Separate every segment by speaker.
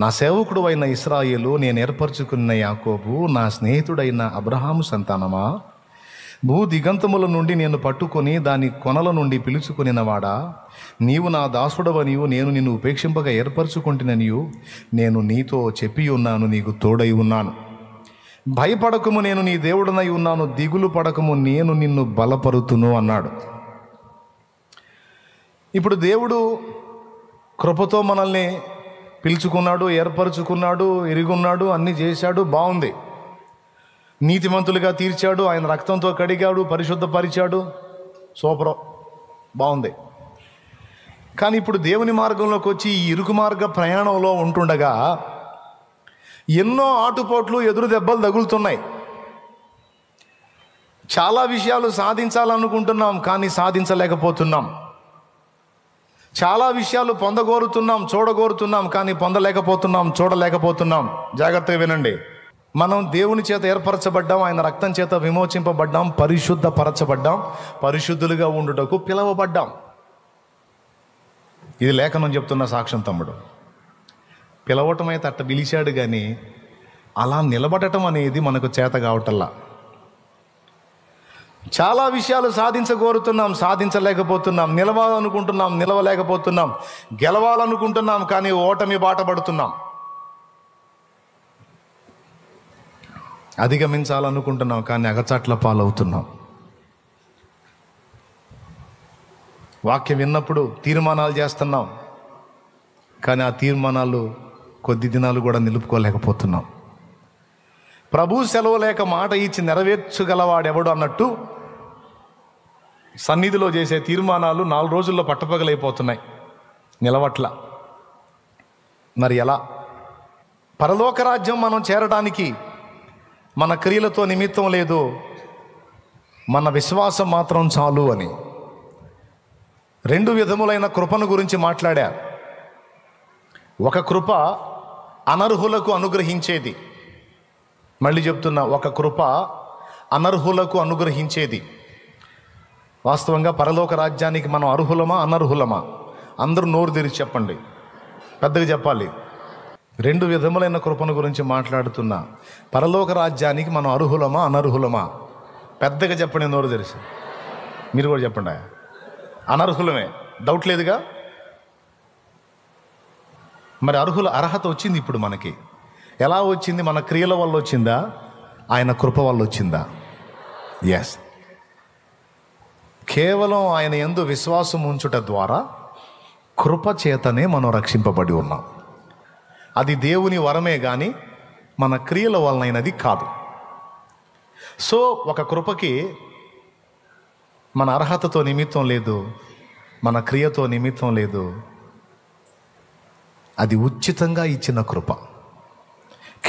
Speaker 1: నా సేవకుడు అయిన ఇశ్రాయేలు, నేను ఏర్పరచుకున్న యాకోబు, నా స్నేహితుడైన అబ్రహాము సంతానమా, భూ దిగంతముల నుండి నేను పట్టుకొని దాని కొనల నుండి పిలుచుకొనినవాడా, నీవు నా దాసుడవనియు నేను నిన్ను ఉపేక్షింపగా ఏర్పరచుకుంటుననియు నేను నీతో చెప్పి ఉన్నాను, నీకు తోడై ఉన్నాను. భయపడకము, నేను నీ దేవుడనై ఉన్నాను, దిగులు పడకము, నేను నిన్ను బలపరుతును అన్నాడు. ఇప్పుడు దేవుడు కృపతో మనల్ని పిలుచుకున్నాడు, ఏర్పరచుకున్నాడు, ఎరుగున్నాడు, అన్నీ చేశాడు, బాగుంది. నీతిమంతులుగా తీర్చాడు, ఆయన రక్తంతో కడిగాడు, పరిశుద్ధపరిచాడు, సూపర్, బాగుంది. కానీ ఇప్పుడు దేవుని మార్గంలోకి వచ్చి ఈ ఇరుకు మార్గ ప్రయాణంలో ఉంటుండగా ఎన్నో ఆటుపోట్లు, ఎదురు దెబ్బలు తగులుతున్నాయి. చాలా విషయాలు సాధించాలనుకుంటున్నాం, కానీ సాధించలేకపోతున్నాం. చాలా విషయాలు పొందగోరుతున్నాం, చూడగోరుతున్నాం, కానీ పొందలేకపోతున్నాం, చూడలేకపోతున్నాం. జాగ్రత్తగా వినండి. మనం దేవుని చేత ఏర్పరచబడ్డాం, ఆయన రక్తం చేత విమోచింపబడ్డాం, పరిశుద్ధపరచబడ్డాం, పరిశుద్ధులుగా ఉండుటకు పిలవబడ్డాం. ఇది లేఖనం చెప్తున్న సాక్ష్యం తమ్ముడు. పిలవటం అయితే అట్ట పిలిచాడు, కానీ అలా నిలబడటం అనేది మనకు చేత కావటల్లా. చాలా విషయాలు సాధించగోరుతున్నాం, సాధించలేకపోతున్నాం. నిలవాలనుకుంటున్నాం, నిలవలేకపోతున్నాం. గెలవాలనుకుంటున్నాం, కానీ ఓటమి బాట పడుతున్నాం. అధిగమించాలనుకుంటున్నాం, కానీ అగచాట్ల పాలవుతున్నాం. వాక్యం విన్నప్పుడు తీర్మానాలు చేస్తున్నాం, కానీ ఆ తీర్మానాలు కొద్ది దినాలు కూడా నిలుపుకోలేకపోతున్నాం. ప్రభు సెలవు లేక మాట ఇచ్చి నెరవేర్చగలవాడెవడు అన్నట్టు సన్నిధిలో చేసే తీర్మానాలు 4 రోజుల్లో పట్టపగలైపోతున్నాయి, నిలవట్ల. మరి ఎలా? పరలోక రాజ్యం మనం చేరడానికి మన క్రియలతో నిమిత్తం లేదు, మన విశ్వాసం మాత్రం చాలు అని 2 విధములైన కృపను గురించి మాట్లాడా. ఒక కృప అనర్హులకు అనుగ్రహించేది. మళ్ళీ చెప్తున్నా, ఒక కృప అనర్హులకు అనుగ్రహించేది. వాస్తవంగా పరలోక రాజ్యానికి మనం అర్హులమా, అనర్హులమా? అందరూ నోరు తెరిచి చెప్పండి, పెద్దగా చెప్పాలి. 2 విధములైన కృపను గురించి మాట్లాడుతున్నా. పరలోక రాజ్యానికి మనం అర్హులమా, అనర్హులమా? పెద్దగా చెప్పండి, నోరు తెరిచి. మీరు కూడా చెప్పండి. అనర్హులమే, డౌట్ లేదుగా. మరి అర్హత వచ్చింది ఇప్పుడు మనకి. ఎలా వచ్చింది? మన క్రియల వల్ల వచ్చిందా, ఆయన కృప వల్ల వచ్చిందా? ఎస్, కేవలం ఆయన యందు విశ్వాసం ఉంచుట ద్వారా కృప చేతనే మనం రక్షింపబడి ఉన్నాం. అది దేవుని వరమే కానీ మన క్రియల వలనైనది కాదు. సో ఒక కృపకి మన అర్హతతో నిమిత్తం లేదు, మన క్రియతో నిమిత్తం లేదు. అది ఉచితంగా ఇచ్చిన కృప,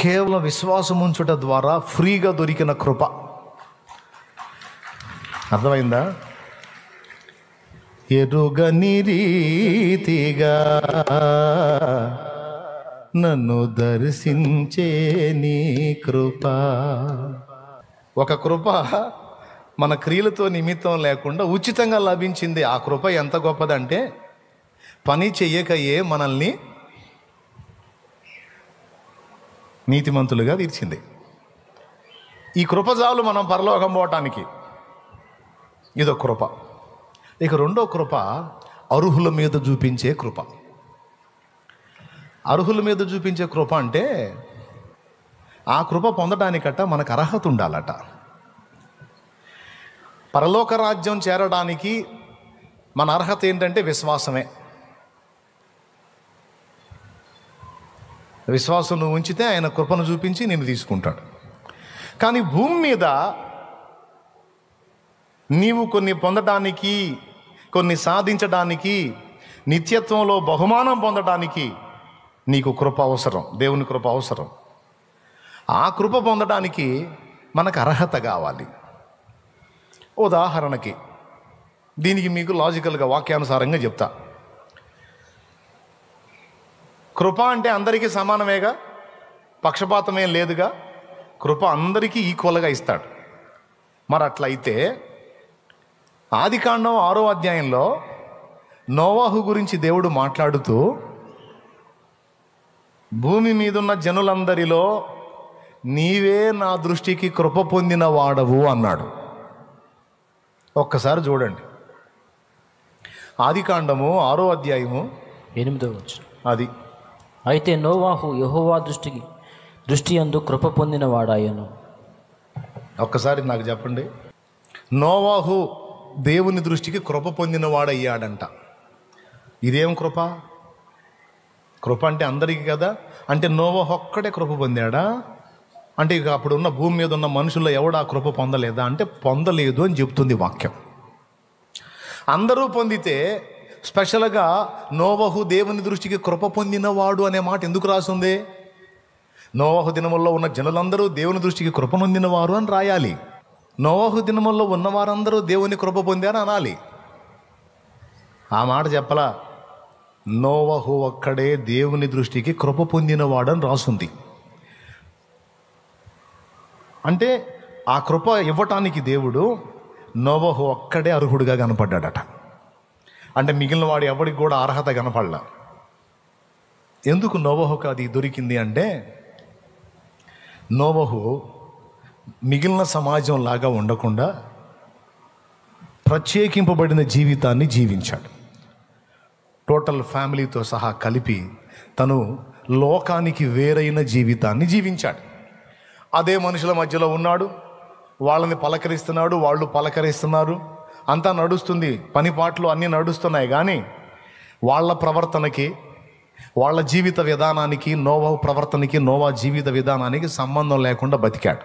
Speaker 1: కేవలం విశ్వాసం ఉంచుట ద్వారా ఫ్రీగా దొరికిన కృప. అర్థమైందా? ఎరుగని రీతిగా నన్ను దర్శించే నీ కృప. ఒక కృప మన క్రియలతో నిమిత్తం లేకుండా ఉచితంగా లభించింది. ఆ కృప ఎంత గొప్పదంటే పని చెయ్యకయే మనల్ని నీతిమంతులుగా తీర్చింది. ఈ కృప చాలు మనం పరలోకం పోవటానికి. ఇదో కృప. ఇక 2వ కృప అర్హుల మీద చూపించే కృప. అర్హుల మీద చూపించే కృప అంటే ఆ కృప పొందడానికట మనకు అర్హత ఉండాలట. పరలోక రాజ్యం చేరడానికి మన అర్హత ఏంటంటే విశ్వాసమే. విశ్వాసం నువ్వు ఉంచితే ఆయన కృపను చూపించి నిన్ను తీసుకుంటాడు. కానీ భూమి మీద నీవు కొన్ని పొందడానికి, కొన్ని సాధించడానికి, నిత్యత్వంలో బహుమానం పొందడానికి నీకు కృప అవసరం, దేవుని కృప అవసరం. ఆ కృప పొందడానికి మనకు అర్హత కావాలి. ఉదాహరణకి దీనికి మీకు లాజికల్గా వాక్యానుసారంగా చెప్తా. కృప అంటే అందరికీ సమానమేగా, పక్షపాతమేం లేదుగా. కృప అందరికీ ఈక్వల్గా ఇస్తాడు. మరి అట్లయితే ఆదికాండం 6వ అధ్యాయంలో నోవాహు గురించి దేవుడు మాట్లాడుతూ భూమి మీదున్న జనులందరిలో నీవే నా దృష్టికి కృప పొందిన వాడవు అన్నాడు. ఒక్కసారి చూడండి, ఆదికాండము 6వ అధ్యాయము
Speaker 2: 8వ వచనం.
Speaker 1: అది
Speaker 2: అయితే నోవాహు యెహోవా దృష్టి యందు కృప పొందిన వాడాయను.
Speaker 1: ఒక్కసారి నాకు చెప్పండి, నోవాహు దేవుని దృష్టికి కృప పొందిన వాడయ్యాడంట. ఇదేం కృప? కృప అంటే అందరికీ కదా. అంటే నోవాహు ఒక్కడే కృప పొందాడా? అంటే ఇక అప్పుడు ఉన్న భూమి మీద ఉన్న మనుషుల్లో ఎవడా కృప పొందలేదా అంటే పొందలేదు అని చెప్తుంది వాక్యం. అందరూ పొందితే స్పెషల్గా నోవహు దేవుని దృష్టికి కృప పొందినవాడు అనే మాట ఎందుకు రాసింది? నోవహు దినముల్లో ఉన్న జనులందరూ దేవుని దృష్టికి కృప పొందినవారు అని రాయాలి. నోవహు దినముల్లో ఉన్నవారందరూ దేవుని కృప పొందారు అనాలి. ఆ మాట చెప్పలా. నోవహు ఒక్కడే దేవుని దృష్టికి కృప పొందినవాడు అని రాసుంది. అంటే ఆ కృప ఇవ్వటానికి దేవుడు నోవహు ఒక్కడే అర్హుడిగా కనపడ్డాడట. అంటే మిగిలిన వాడు ఎవరికి కూడా అర్హత కనపడలా. ఎందుకు నోవహుకు అది దొరికింది అంటే, నోవహు మిగిలిన సమాజం లాగా ఉండకుండా ప్రత్యేకింపబడిన జీవితాన్ని జీవించాడు. టోటల్ ఫ్యామిలీతో సహా కలిపి తను లోకానికి వేరైన జీవితాన్ని జీవించాడు. అదే మనుషుల మధ్యలో ఉన్నాడు, వాళ్ళని పలకరిస్తున్నాడు, వాళ్ళు పలకరిస్తున్నారు, అంతా నడుస్తుంది, పని పాటలు అన్నీ నడుస్తున్నాయి. కానీ వాళ్ళ ప్రవర్తనకి, వాళ్ళ జీవిత విధానానికి, నోవహు ప్రవర్తనకి, నోవా జీవిత విధానానికి సంబంధం లేకుండా బతికాడు.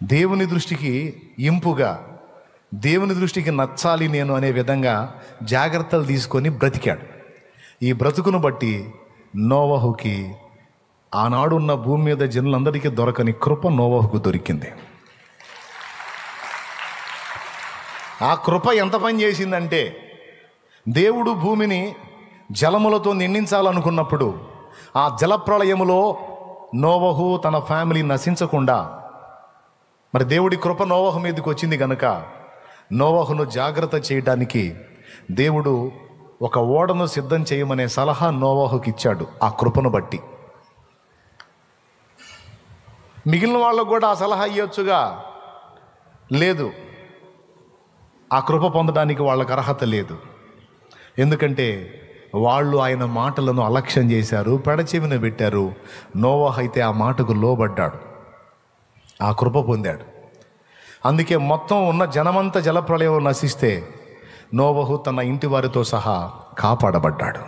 Speaker 1: దేవుని దృష్టికి ఇంపుగా, దేవుని దృష్టికి నచ్చాలి నేను అనే విధంగా జాగ్రత్తలు తీసుకొని బ్రతికాడు. ఈ బ్రతుకును బట్టి నోవహుకి ఆనాడున్న భూమి మీద జనులందరికీ దొరకని కృప నోవహుకు దొరికింది. ఆ కృప ఎంత పని చేసిందంటే, దేవుడు భూమిని జలములతో నిండించాలనుకున్నప్పుడు ఆ జలప్రళయములో నోవహు తన ఫ్యామిలీ నశించకుండా, మరి దేవుడి కృప నోవహు మీదకి వచ్చింది కనుక నోవహును జాగ్రత్త చేయడానికి దేవుడు ఒక ఓడను సిద్ధం చేయమనే సలహా నోవహుకి ఇచ్చాడు. ఆ కృపను బట్టి మిగిలిన వాళ్ళకు కూడా ఆ సలహా ఇవ్వచ్చుగా, లేదు, ఆ కృప పొందడానికి వాళ్ళకి అర్హత లేదు. ఎందుకంటే వాళ్ళు ఆయన మాటలను అలక్ష్యం చేశారు, పెడచెవిన పెట్టారు. నోవహు అయితే ఆ మాటకు లోబడ్డాడు, ఆ కృప పొందాడు. అందుకే మొత్తం ఉన్న జనమంతా జలప్రళయం నశిస్తే నోవహు తన ఇంటి వారితో సహా కాపాడబడ్డాడు.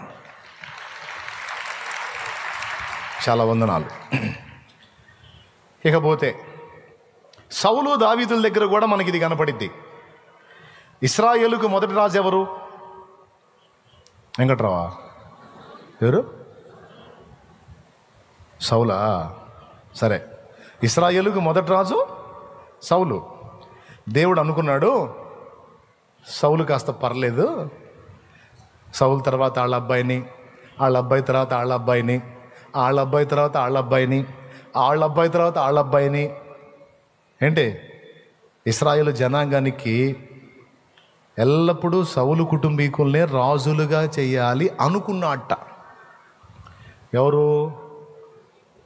Speaker 1: చాలా వందనాలు. ఇకపోతే సౌలు దావీదుల దగ్గర కూడా మనకి ఇది కనపడిద్ది. ఇశ్రాయేలుకు మొదటి రాజు ఎవరు? వెంకట్రావా? ఎవరు? సౌలా? సరే, ఇశ్రాయేలుకు మొదటి రాజు సౌలు. దేవుడు అనుకున్నాడు, సౌలు కాస్త పర్లేదు, సౌలు తర్వాత వాళ్ళ అబ్బాయిని, వాళ్ళ అబ్బాయి తర్వాత వాళ్ళ అబ్బాయిని, వాళ్ళ అబ్బాయి తర్వాత వాళ్ళ అబ్బాయిని, వాళ్ళ అబ్బాయి తర్వాత వాళ్ళ అబ్బాయిని, ఏంటి ఇశ్రాయేలు జనాంగానికి ఎల్లప్పుడూ సౌలు కుటుంబీకుల్నే రాజులుగా చేయాలి అనుకున్నట్ట. ఎవరు?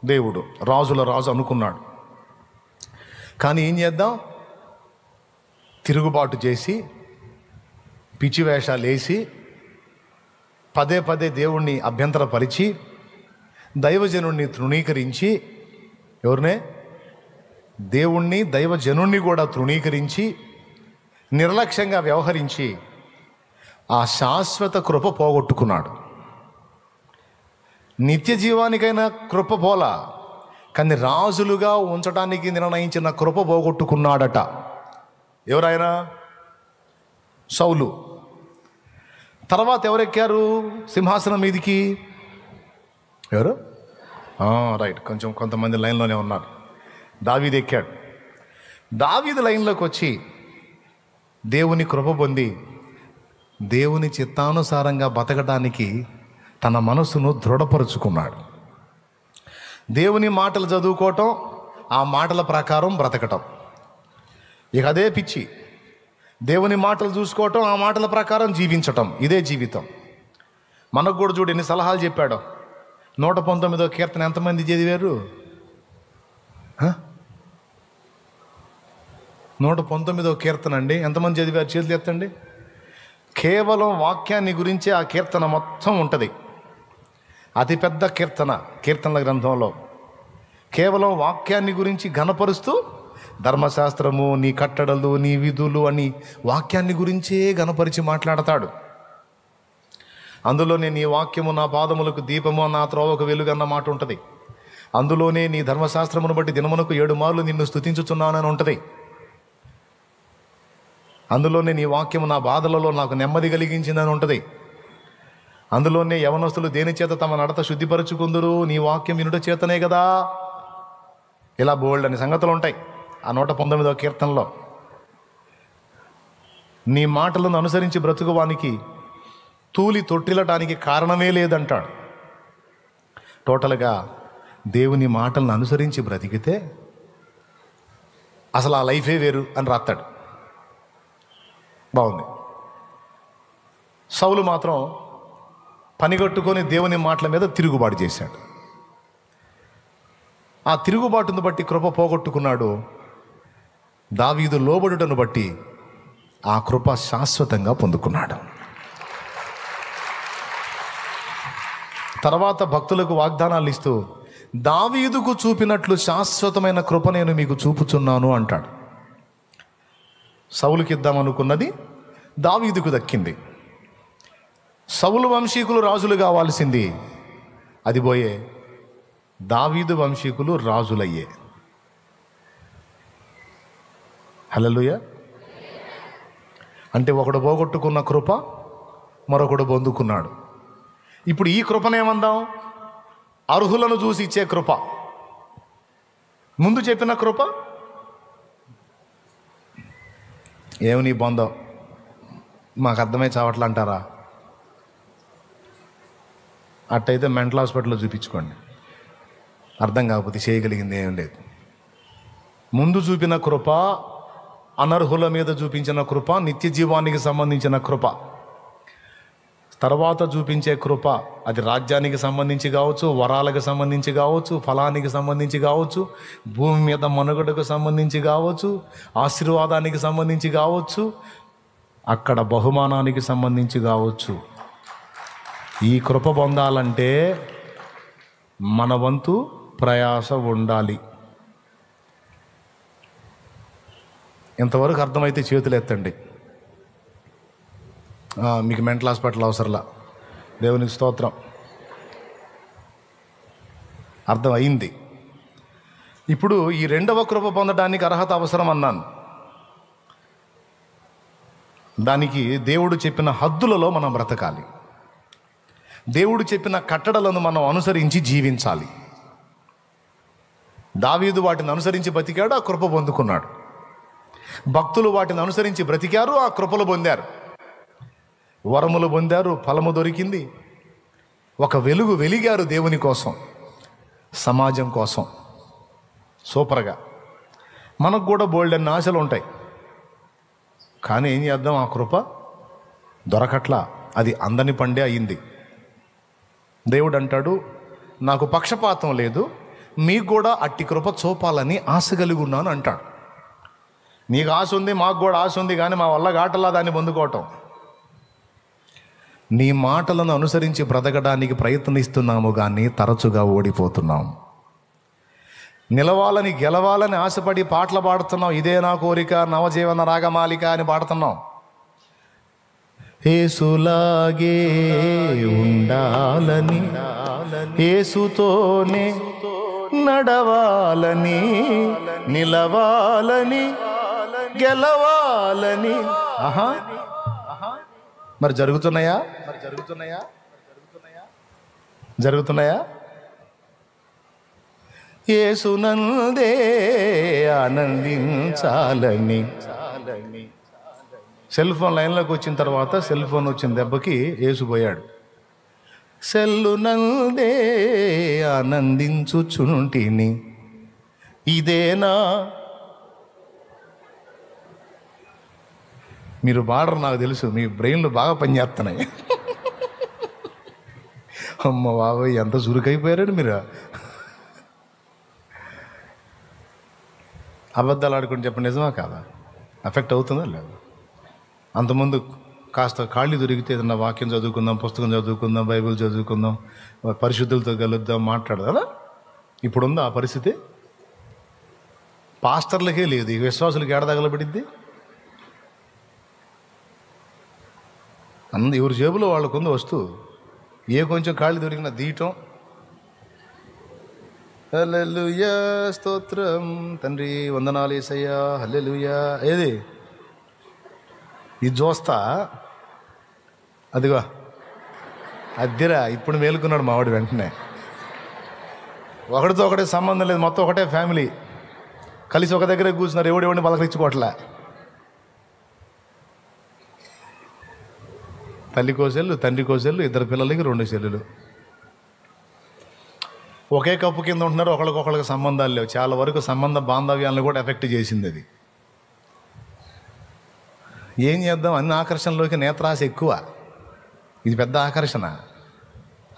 Speaker 1: దేవుడు రాజుల రాజు అనుకున్నాడు. కానీ ఏం చేద్దాం, తిరుగుబాటు చేసి పిచ్చి వేషాలు వేసి పదే పదే దేవుణ్ణి అభ్యంతరపరిచి దైవజనుణ్ణి తృణీకరించి, ఎవరినే? దేవుణ్ణి దైవజనుణ్ణి కూడా తృణీకరించి నిర్లక్ష్యంగా వ్యవహరించి ఆ శాశ్వత కృప పోగొట్టుకున్నాడు. నిత్య జీవానికైనా కృప పోలా, కానీ రాజులుగా ఉంచడానికి నిర్ణయించిన కృప పోగొట్టుకున్నాడట. ఎవరైనా? సౌలు. తర్వాత ఎవరెక్కారు సింహాసనం మీదికి? ఎవరు? రైట్, కొంతమంది లైన్లోనే ఉన్నారు. దావీదు ఎక్కాడు. దావీదు లైన్లోకి వచ్చి దేవుని కృప పొంది దేవుని చిత్తానుసారంగా బతకడానికి తన మనసును దృఢపరుచుకున్నాడు. దేవుని మాటలు చదువుకోవటం, ఆ మాటల ప్రకారం బ్రతకటం, ఇక అదే పిచ్చి. దేవుని మాటలు చూసుకోవటం, ఆ మాటల ప్రకారం జీవించటం, ఇదే జీవితం. మనకు కూడా చూడు ఎన్ని సలహాలు చెప్పాడో. 119వ కీర్తన ఎంతమంది చదివారు? 119వ కీర్తన అండి, ఎంతమంది చదివారు? చేతులు ఎత్తండి. కేవలం వాక్యాన్ని గురించి ఆ కీర్తన మొత్తం ఉంటుంది. అతిపెద్ద కీర్తనల గ్రంథంలో కేవలం వాక్యాన్ని గురించి ఘనపరుస్తూ, ధర్మశాస్త్రము, నీ కట్టడలు, నీ విధులు అని వాక్యాన్ని గురించే ఘనపరిచి మాట్లాడతాడు. అందులోనే నీ వాక్యము నా పాదములకు దీపము, నా త్రోవకు వెలుగన్న మాట ఉంటుంది. అందులోనే నీ ధర్మశాస్త్రమును బట్టి దినమునకు 7 మార్లు నిన్ను స్తుతించుచున్నానని ఉంటుంది. అందులోనే నీ వాక్యము నా బాధలలో నాకు నెమ్మది కలిగించిందని ఉంటుంది. అందులోనే యవనస్తులు దేని చేత తమ నడత శుద్ధిపరచుకుందురు, నీ వాక్యం వినుట చేతనే కదా. ఇలా బోల్డ్ అని సంగతులు ఉంటాయి ఆ 119వ కీర్తనలో. నీ మాటలను అనుసరించి బ్రతుకువానికి తూలి తొట్టిల్లటానికి కారణమే లేదంటాడు. టోటల్గా దేవుని మాటలను అనుసరించి బ్రతికితే అసలు ఆ లైఫే వేరు అని రాస్తాడు. బాగుంది. సౌలు మాత్రం పనిగట్టుకొని దేవుని మాటల మీద తిరుగుబాటు చేశాడు. ఆ తిరుగుబాటును బట్టి కృప పోగొట్టుకున్నాడు. దావీదు లోబడుటను బట్టి ఆ కృప శాశ్వతంగా పొందుకున్నాడు. తర్వాత భక్తులకు వాగ్దానాలు ఇస్తూ, దావీదుకు చూపినట్లు శాశ్వతమైన కృప నేను మీకు చూపుచున్నాను అంటాడు. సౌలుకి ఇద్దామనుకున్నది దావీదుకు దక్కింది. సౌలు వంశీకులు రాజులు కావాల్సింది, అది పోయే దావీదు వంశీకులు రాజులయ్యే. హల్లెలూయా. అంటే ఒకడు పోగొట్టుకున్న కృప మరొకడు పొందుకున్నాడు. ఇప్పుడు ఈ కృపనేమందాం? అర్హులను చూసి ఇచ్చే కృప. ముందు చెప్పిన కృప ఏమి పొందో మాకు అర్థమై చావట్లా అంటారా? అట్టయితే మెంటల్ హాస్పిటల్లో చూపించుకోండి. అర్థం కాకపోతే చేయగలిగింది ఏం లేదు. ముందు చూపిన కృప అనర్హుల మీద చూపించిన కృప, నిత్య జీవానికి సంబంధించిన కృప. తర్వాత చూపించే కృప అది రాజ్యానికి సంబంధించి కావచ్చు, వరాలకు సంబంధించి కావచ్చు, ఫలానికి సంబంధించి కావచ్చు, భూమి మీద మనుగడకు సంబంధించి కావచ్చు, ఆశీర్వాదానికి సంబంధించి కావచ్చు, అక్కడ బహుమానానికి సంబంధించి కావచ్చు. ఈ కృప పొందాలంటే మన వంతు ప్రయాస ఉండాలి. ఇంతవరకు అర్థమైతే చేతులు ఎత్తండి. మీకు మెంటల్ హాస్పిటల్ అవసరంలా, దేవునికి స్తోత్రం. అర్థం అయింది. ఇప్పుడు ఈ రెండవ కృప పొందడానికి అర్హత అవసరం అన్నాను. దానికి దేవుడు చెప్పిన హద్దులలో మనం బ్రతకాలి. దేవుడు చెప్పిన కట్టడలను మనం అనుసరించి జీవించాలి. దావీదు వాటిని అనుసరించి బ్రతికాడు, ఆ కృప పొందుకున్నాడు. భక్తులు వాటిని అనుసరించి బ్రతికారు, ఆ కృపలు పొందారు. వరములు పొందారు, ఫలము దొరికింది. ఒక వెలుగు వెలిగారు దేవుని కోసం, సమాజం కోసం. సూపర్గా. మనకు కూడా బోల్డెన్ ఆశలు ఉంటాయి, కానీ ఏం చేద్దాం? ఆ కృప దొరకట్లా. అది అందని పండే అయింది. దేవుడు అంటాడు, నాకు పక్షపాతం లేదు, మీకు కూడా అట్టి కృప చూపాలని ఆశ కలిగి ఉన్నాను అంటాడు. నీకు ఆశ ఉంది, మాకు కూడా ఆశ ఉంది, కానీ మా వల్ల గాటలా దాన్ని పొందుకోవటం. నీ మాటలను అనుసరించి బ్రతకడానికి ప్రయత్నిస్తున్నాము, కానీ తరచుగా ఓడిపోతున్నాం. నిలవాలని గెలవాలని ఆశపడి పాటలు పాడుతున్నాం. ఇదే నా కోరిక, నవజీవన రాగమాలిక అని పాడుతున్నాం. యేసులాగే ఉండాలని, యేసుతోనే నడవాలని, నిలవాలని, గెలవాలని. మరి జరుగుతున్నాయా? జరుగుతున్నాయా? యేసునందే ఆనందించాలని. సెల్ ఫోన్ లైన్లోకి వచ్చిన తర్వాత సెల్ ఫోన్ వచ్చిన దెబ్బకి యేసుపోయాడు. సెల్లునందే ఆనందించుచుంటిని, ఇదేనా? మీరు పాడరు, నాకు తెలుసు, మీ బ్రెయిన్లు బాగా పనిచేస్తున్నాయి. అమ్మ బాబాయ్ ఎంత చురుకైపోయారండి మీరు. అబద్ధాలు ఆడుకుని చెప్పండి, నిజమా కాదా? ఎఫెక్ట్ అవుతుందా లేదు? అంతకుముందు కాస్త ఖాళీ దొరికితే ఏదన్నా వాక్యం చదువుకుందాం, పుస్తకం చదువుకుందాం, బైబిల్ చదువుకుందాం, పరిశుద్ధులతో కలుద్దాం, మాట్లాడదు కదా. ఇప్పుడుందా ఆ పరిస్థితి? పాస్టర్లకే లేదు, ఈ విశ్వాసులకి ఏడ తగలబడిద్ది? ఎవరి జేబులో వాళ్ళకుంది వస్తువు. ఏ కొంచెం ఖాళీ దొరికిన దీయటం, హల్లెలూయా స్తోత్రం తండ్రి వందనాలు యేసయ్యా హల్లెలూయా. ఏది ఇది చూస్తా, అదిగో అద్దిరా ఇప్పుడు మేలుకున్నాడు మావాడు. వెంటనే ఒకటితో ఒకటే సంబంధం లేదు, మొత్తం ఒకటే ఫ్యామిలీ కలిసి ఒక దగ్గరే కూర్చున్నారు. ఎవడిని పలకరించుకోవట్లే. తల్లి కోసెళ్ళు, తండ్రి కోసెళ్ళు, ఇద్దరు పిల్లలకి 2 సెల్లులు. ఒకే కప్పు కింద ఉంటున్నారు, ఒకరికొకరికి సంబంధాలు లేవు. చాలా వరకు సంబంధ బాంధవ్యాలను కూడా ఎఫెక్ట్ చేసింది అది. ఏం చేద్దాం, అన్ని ఆకర్షణలోకి నేత్రాశ ఎక్కువ. ఇది పెద్ద ఆకర్షణ,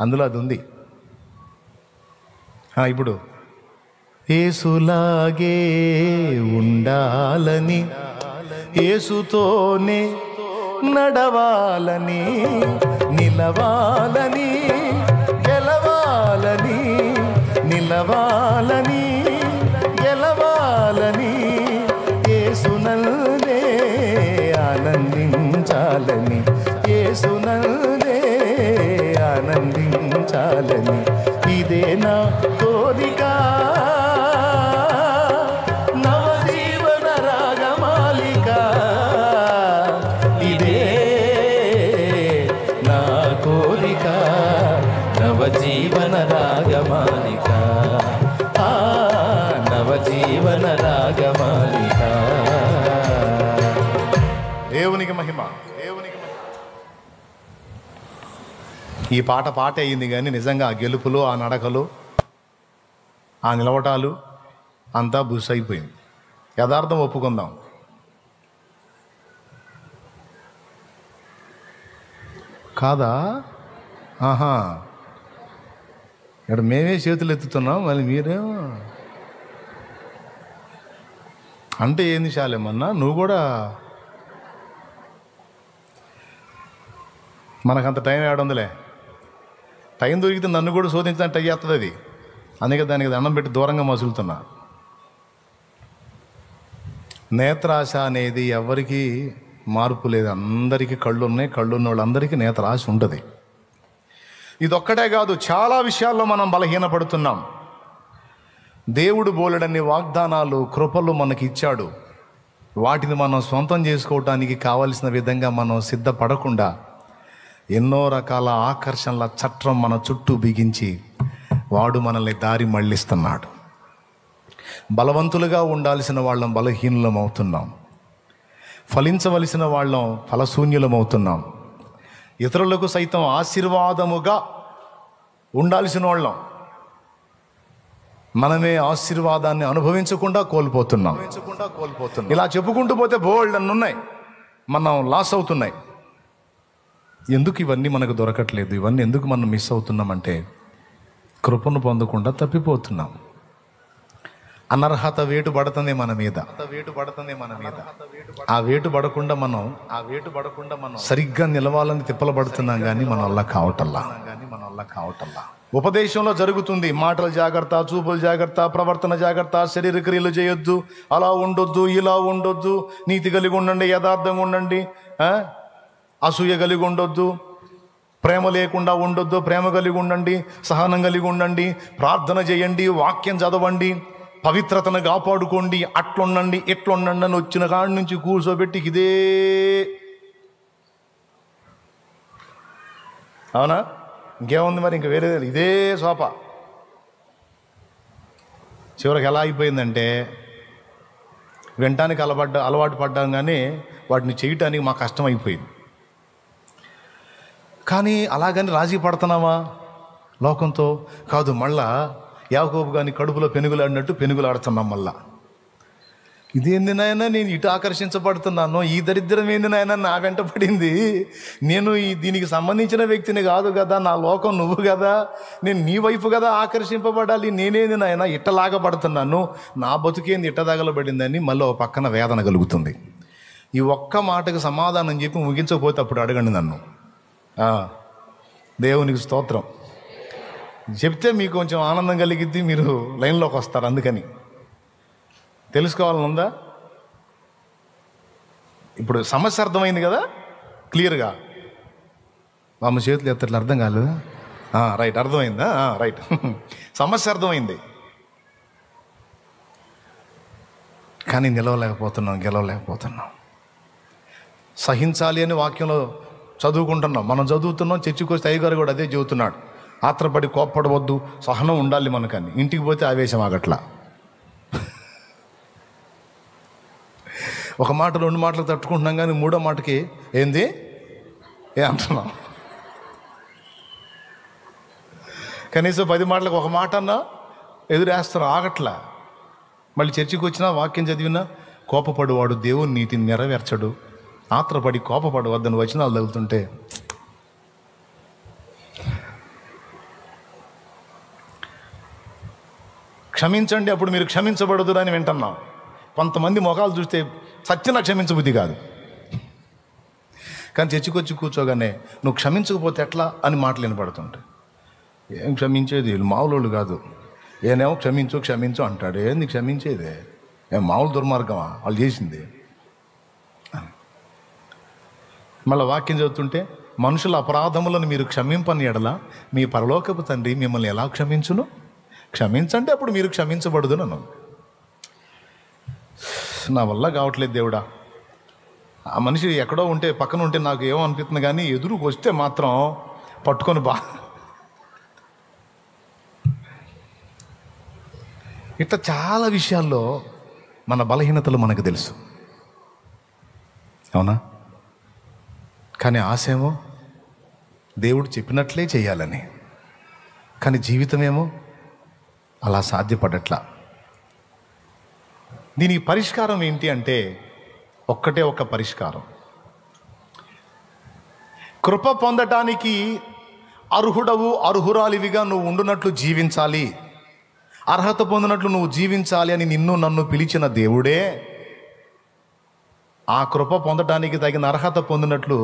Speaker 1: అందులో అది ఉంది. ఇప్పుడు యేసులాగే ఉండాలని, యేసుతోనే నడవాలని, నిలవాలని, గెలవాలని, నిలవాలని, గెలవాలని, యేసునందే ఆనందించాలని, యేసునందే ఆనందించాలని, ఇదే నా కోరిక, నవజీవన రాగమాలిక, ఇదే నా కోరిక, నవజీవన రాగమాలిక, నవజీవన రాగమాలిక. దేవునికి మహిమ, దేవునికి మహిమ. ఈ పాట అయింది కానీ నిజంగా ఆ గెలుపులు, ఆ నడకలు, ఆ నిలవటాలు అంతా బుస్ అయిపోయింది. యథార్థం ఒప్పుకుందాం. కాదా? ఇక్కడ మేమే చేతులు ఎత్తుతున్నాం, మళ్ళీ మీరేమో అంటే ఏంది శాలేమన్నా, నువ్వు కూడా మనకంత టైం ఏడుందిలే. టైం దొరికితే నన్ను కూడా శోధించడానికి ట్రై చేస్తుంది అది. అందుకే దానికి దండం పెట్టి దూరంగా మసులుతున్నా. నేత్రాశ అనేది ఎవరికి మార్పు లేదు, అందరికీ కళ్ళు ఉన్నాయి. కళ్ళు ఉన్న వాళ్ళందరికీ నేత్రాశ ఉంటుంది. ఇదొక్కటే కాదు, చాలా విషయాల్లో మనం బలహీనపడుతున్నాం. దేవుడు బోలెడన్ని వాగ్దానాలు, కృపలు మనకి ఇచ్చాడు. వాటిని మనం సొంతం చేసుకోవటానికి కావలసిన విధంగా మనం సిద్ధపడకుండా ఎన్నో రకాల ఆకర్షణల చట్రం మన చుట్టూ బిగించి వాడు మనల్ని దారి మళ్ళిస్తున్నాడు. బలవంతులుగా ఉండాల్సిన వాళ్ళం బలహీనులం అవుతున్నాం. ఫలించవలసిన వాళ్ళం ఫలశూన్యులం అవుతున్నాం. ఇతరులకు సైతం ఆశీర్వాదముగా ఉండాల్సిన వాళ్ళం మనమే ఆశీర్వాదాన్ని అనుభవించకుండా కోల్పోతున్నాం. ఇలా చెప్పుకుంటూ పోతే బోల్డ్ అన్ని ఉన్నాయి, మనం లాస్ అవుతున్నాయి. ఎందుకు ఇవన్నీ మనకు దొరకట్లేదు? ఇవన్నీ ఎందుకు మనం మిస్ అవుతున్నామంటే కృపను పొందకుండా తప్పిపోతున్నాం. అనర్హత వేటు పడుతుంది మన మీద. ఆ వేటు పడకుండా మనం సరిగ్గా నిలవాలని తిప్పలు పడుతున్నాం, కానీ మన వల్ల కావటల్లా. ఉపదేశంలో జరుగుతుంది, మాటలు జాగ్రత్త, చూపులు జాగ్రత్త, ప్రవర్తన జాగ్రత్త, శరీర క్రియలు చేయొద్దు, అలా ఉండొద్దు, ఇలా ఉండొద్దు, నీతి కలిగి ఉండండి, యథార్థంగా ఉండండి, అసూయ కలిగి ఉండొద్దు, ప్రేమ లేకుండా ఉండొద్దు, ప్రేమ కలిగి ఉండండి, సహనం కలిగి ఉండండి, ప్రార్థన చేయండి, వాక్యం చదవండి, పవిత్రతను కాపాడుకోండి, అట్లుండండి, ఇట్లుండండి అని వచ్చిన కాడి నుంచి కూర్చోబెట్టి ఇదే. అవునా? ఇంకేముంది మరి? ఇంక వేరే ఇదే సోప. చివరికి ఎలా అయిపోయిందంటే వినటానికి అలవాటు పడ్డాం, కానీ వాటిని చేయటానికి మాకు కష్టం అయిపోయింది. కానీ అలాగని రాజీ పడుతున్నావా లోకంతో? కాదు, మళ్ళా యాకోబు గాని కడుపులో పెనుగులాడినట్టు పెనుగులాడుతున్నాం. మళ్ళా ఇదేంది నాయన నేను ఇటు ఆకర్షించబడుతున్నాను, ఈ దరిద్రం ఏంది నాయన నా వెంట పడింది, నేను దీనికి సంబంధించిన వ్యక్తిని కాదు కదా, నా లోకం నువ్వు కదా, నేను నీ వైపు కదా ఆకర్షింపబడాలి, నేనేంది నాయన ఇట్టలాగా పడుతున్నాను, నా బతుకేంది ఇట్ట తగలబడిందని మళ్ళీ ఒక పక్కన వేదన కలుగుతుంది. ఈ ఒక్క మాటకు సమాధానం చెప్పి ముగించకపోతే అప్పుడు అడగండి నన్ను. దేవునికి స్తోత్రం. చెప్తే మీకు కొంచెం ఆనందం కలిగిద్ది, మీరు లైన్లోకి వస్తారు. అందుకని తెలుసుకోవాలని ఉందా? ఇప్పుడు సమస్య అర్థమైంది కదా క్లియర్గా? మా చేతులు ఎత్తట్లు అర్థం కాలేదా? రైట్, అర్థమైందా? రైట్, సమస్య అర్థమైంది. కానీ గెలవలేకపోతున్నాం. సహించాలి అని వాక్యంలో చదువుకుంటున్నాం, మనం చదువుతున్నాం. చర్చికి వస్తే అయ్యగారు కూడా అదే చెబుతున్నాడు, ఆత్రపడి కోప్పడవద్దు, సహనం ఉండాలి మనకని. ఇంటికి పోతే ఆవేశం ఆగట్లా. ఒక మాట 2 మాటలు తట్టుకుంటున్నాం, కానీ 3వ మాటకి ఏంది అంటున్నాం. కనీసం 10 మాటలకు ఒక మాట అన్నా ఎదురేస్తున్నాం, ఆగట్లా. మళ్ళీ చర్చికి వచ్చినా వాక్యం చదివినా కోపపడువాడు దేవుని నీతిని నెరవేర్చడు, ఆత్రపడి కోపపడవద్దని వచనాలు తగులుతుంటే క్షమించండి అప్పుడు మీరు క్షమించబడదురు అని వింటున్నాం. కొంతమంది మొఖాలు చూస్తే సత్యన క్షమించబుద్ధి కాదు, కానీ చర్చికొచ్చి కూర్చోగానే నువ్వు క్షమించకపోతే ఎట్లా అని మాటలు వినపడుతుంటాయి. ఏం క్షమించేది, వీళ్ళు మామూలు కాదు. ఏనేమో క్షమించు అంటాడు. ఏంది క్షమించేదే? ఏం మామూలు దుర్మార్గమా వాళ్ళు చేసింది? మళ్ళీ వాక్యం చదువుతుంటే మనుషుల అపరాధములను మీరు క్షమింపని ఎడల మీ పరలోకపు తండ్రి మిమ్మల్ని ఎలా క్షమించును? క్షమించండి అప్పుడు మీరు క్షమించబడదు. నన్ను నా వల్ల కావట్లేదు దేవుడా. ఆ మనిషి ఎక్కడో ఉంటే పక్కన ఉంటే నాకు ఏమో అనిపిస్తుంది, కానీ ఎదురుకు వస్తే మాత్రం పట్టుకొని ఇట్లా చాలా విషయాల్లో మన బలహీనతలు మనకు తెలుసు, అవునా? కానీ ఆశేమో దేవుడు చెప్పినట్లే చేయాలని, కానీ జీవితమేమో అలా సాధ్యపడట్లా. దీనికి పరిష్కారం ఏంటి అంటే ఒక్కటే ఒక పరిష్కారం. కృప పొందటానికి అర్హురాలివిగా నువ్వు ఉండునట్లు జీవించాలి, అర్హత పొందినట్లు నువ్వు జీవించాలి అని నిన్ను నన్ను పిలిచిన దేవుడే ఆ కృప పొందటానికి తగిన అర్హత పొందినట్లు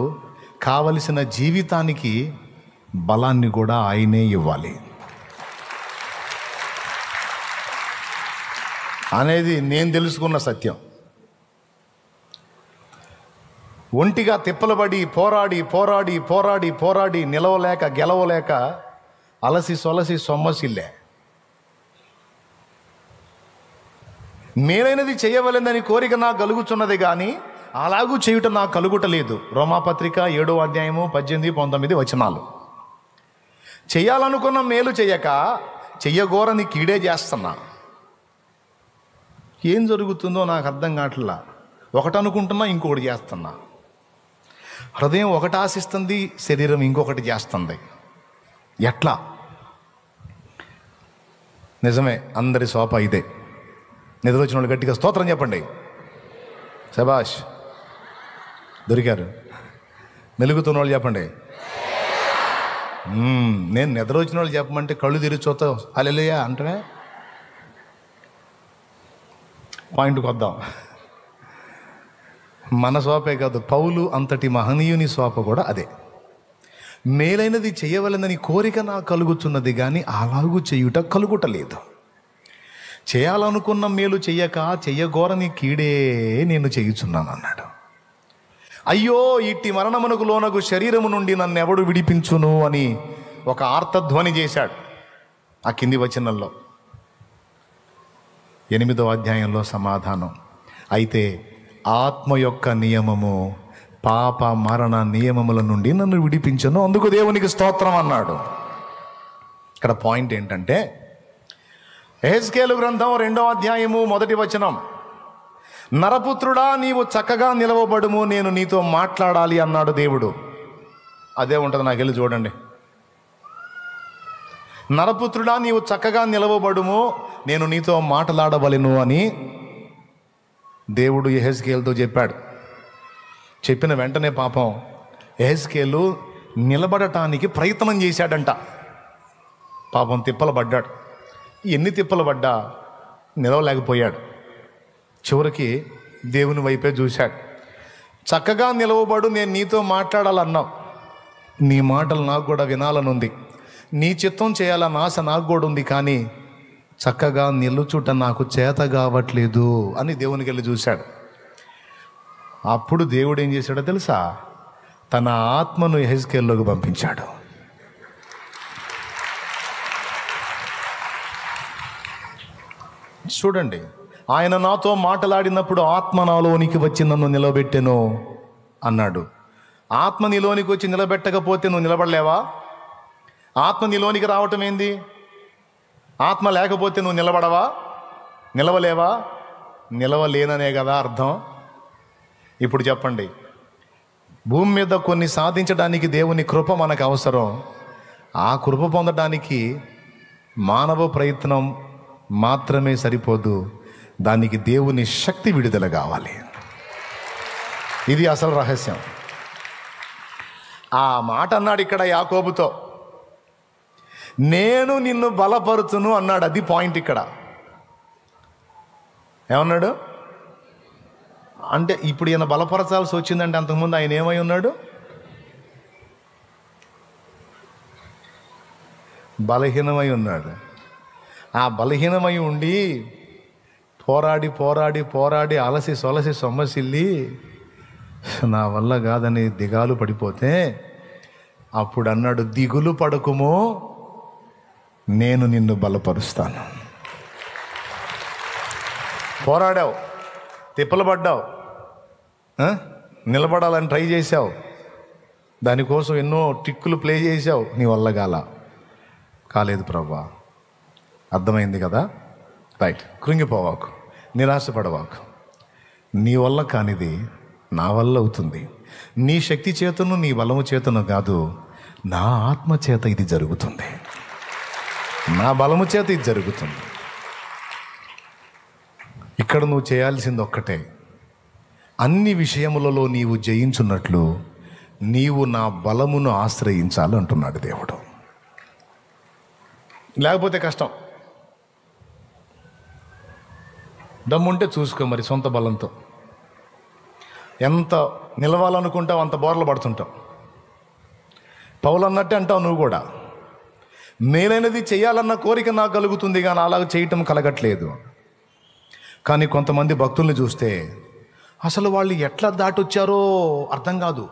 Speaker 1: కావలసిన జీవితానికి బలాన్ని కూడా ఆయనే ఇవ్వాలి అనేది నేను తెలుసుకున్న సత్యం. ఒంటిగా తిప్పలబడి పోరాడి నిలవలేక గెలవలేక అలసి సొలసి సొమ్మసిల్లే. మేలైనది చేయవలెందని కోరిక నాకు కలుగుచున్నది, కానీ అలాగూ చేయుట నాకు కలుగుటలేదు. రోమాపత్రిక 7వ అధ్యాయము 18-19 వచనాలు. చేయాలనుకున్న మేలు చేయక చెయ్యగోరని కీడే చేస్తున్నా. ఏం జరుగుతుందో నాకు అర్థం కావట్లా. ఒకటి అనుకుంటున్నా, ఇంకొకటి చేస్తున్నా. హృదయం ఒకటి ఆశిస్తుంది, శరీరం ఇంకొకటి చేస్తుంది. ఎట్లా? నిజమే, అందరి శోభ ఇదే. నిద్ర వచ్చిన వాళ్ళు గట్టిగా స్తోత్రం చెప్పండి. శబాష్, దొరికారు. మెలుగుతున్న వాళ్ళు చెప్పండి. నేను నిద్ర వచ్చిన వాళ్ళు చెప్పమంటే కళ్ళు తెరిచి చూస్తా హల్లెలూయా అంటే. పాయింట్కి వద్దాం. మన స్వాపే కాదు, పౌలు అంతటి మహనీయుని స్వాప కూడా అదే. మేలైనది చేయవలెనని కోరిక నాకు కలుగుతున్నది, కానీ అలాగూ చేయుట కలుగుటలేదు. చేయాలనుకున్న మేలు చెయ్యక చెయ్యగోరని కీడే నేను చేయుచున్నాను అన్నాడు. అయ్యో ఇట్టి మరణమునకు లోనగు శరీరము నుండి నన్ను ఎవడు విడిపించును అని ఒక ఆర్తధ్వని చేశాడు. ఆ కింది వచనంలో 8వ అధ్యాయంలో సమాధానం. అయితే ఆత్మ యొక్క నియమము పాప మరణ నియమముల నుండి నన్ను విడిపించను, అందుకు దేవునికి స్తోత్రం అన్నాడు. ఇక్కడ పాయింట్ ఏంటంటే యెహెజ్కేలు గ్రంథం 2వ అధ్యాయము 1వ వచనం. నరపుత్రుడా నీవు చక్కగా నిలవబడుము, నేను నీతో మాట్లాడాలి అన్నాడు దేవుడు. అదే ఉంటుంది, నాకు వెళ్ళి చూడండి. నరపుత్రుడా నీవు చక్కగా నిలవబడుము, నేను నీతో మాట్లాడవలెను అని దేవుడు యెహెజ్కేలుతో చెప్పాడు. చెప్పిన వెంటనే పాపం యెహెజ్కేలు నిలబడటానికి ప్రయత్నం చేశాడంట. పాపం తిప్పలు పడ్డాడు. ఎన్ని తిప్పలు పడ్డా నిలవలేకపోయాడు. చివరికి దేవుని వైపే చూశాడు. చక్కగా నిలవబడు, నేను నీతో మాట్లాడాలన్నావు, నీ మాటలు నాకు కూడా వినాలనుంది, నీ చిత్తం చేయాలన్న ఆశ నాకు కూడా ఉంది, కానీ చక్కగా నిలుచుట నాకు చేత కావట్లేదు అని దేవునికి వెళ్ళి చూశాడు. అప్పుడు దేవుడు ఏం చేశాడో తెలుసా? తన ఆత్మను యెహెజ్కేలులోకి పంపించాడు. చూడండి, ఆయన నాతో మాట్లాడినప్పుడు ఆత్మ నాలోనికి వచ్చి నన్ను నిలబెట్టెను అన్నాడు. ఆత్మ నీలోనికి వచ్చి నిలబెట్టకపోతే నువ్వు నిలబడలేవా? ఆత్మ నీలోనికి రావటం ఏంది? ఆత్మ లేకపోతే నువ్వు నిలబడవా? నిలవలేవా? నిలవలేననే కదా అర్థం. ఇప్పుడు చెప్పండి, భూమి మీద కొన్ని సాధించడానికి దేవుని కృప మనకు అవసరం. ఆ కృప పొందడానికి మానవ ప్రయత్నం మాత్రమే సరిపోదు, దానికి దేవుని శక్తి విడుదల కావాలి. ఇది అసలు రహస్యం. ఆ మాట అన్నాడు ఇక్కడ యాకోబుతో, నేను నిన్ను బలపరుచును అన్నాడు. అది పాయింట్ ఇక్కడ. ఏమన్నాడు అంటే, ఇప్పుడు ఈయన బలపరచాల్సి వచ్చిందంటే అంతకుముందు ఆయన ఏమై ఉన్నాడు? బలహీనమై ఉన్నాడు. ఆ బలహీనమై ఉండి పోరాడి పోరాడి పోరాడి అలసి సొలసి సొమ్మసిల్లి నా వల్ల కాదని దిగాలు పడిపోతే అప్పుడు అన్నాడు, దిగులు పడకుమో, నేను నిన్ను బలపరుస్తాను. పోరాడావు, తిప్పలు పడ్డావు, నిలబడాలని ట్రై చేశావు, దానికోసం ఎన్నో ట్రిక్కులు ప్లే చేశావు, నీ వల్ల కాలేదు ప్రభా. అర్థమైంది కదా? రైట్. కృంగిపోవాకు, నిరాశపడవాకు. నీ వల్ల కానిది నా వల్ల అవుతుంది. నీ శక్తి చేతను నీ బలము చేతను కాదు, నా ఆత్మ చేత ఇది జరుగుతుంది, నా బలము చేత ఇది జరుగుతుంది. ఇక్కడ నువ్వు చేయాల్సింది ఒక్కటే, అన్ని విషయములలో నీవు జయించున్నట్లు నీవు నా బలమును ఆశ్రయించాలి అంటున్నాడు దేవుడు. లేకపోతే కష్టం. దమ్ముంటే చూసుకో మరి సొంత బలంతో. ఎంత నిలవాలనుకుంటావు అంత బోర్లు పడుతుంటావు. పౌలు అన్నట్టే అంటావు నువ్వు కూడా, మేలైనది చేయాలన్న కోరిక నాకు కలుగుతుంది కానీ అలాగ చేయటం కలగట్లేదు. కానీ కొంతమంది భక్తుల్ని చూస్తే అసలు వాళ్ళు ఎట్లా దాటొచ్చారో అర్థం కాదు.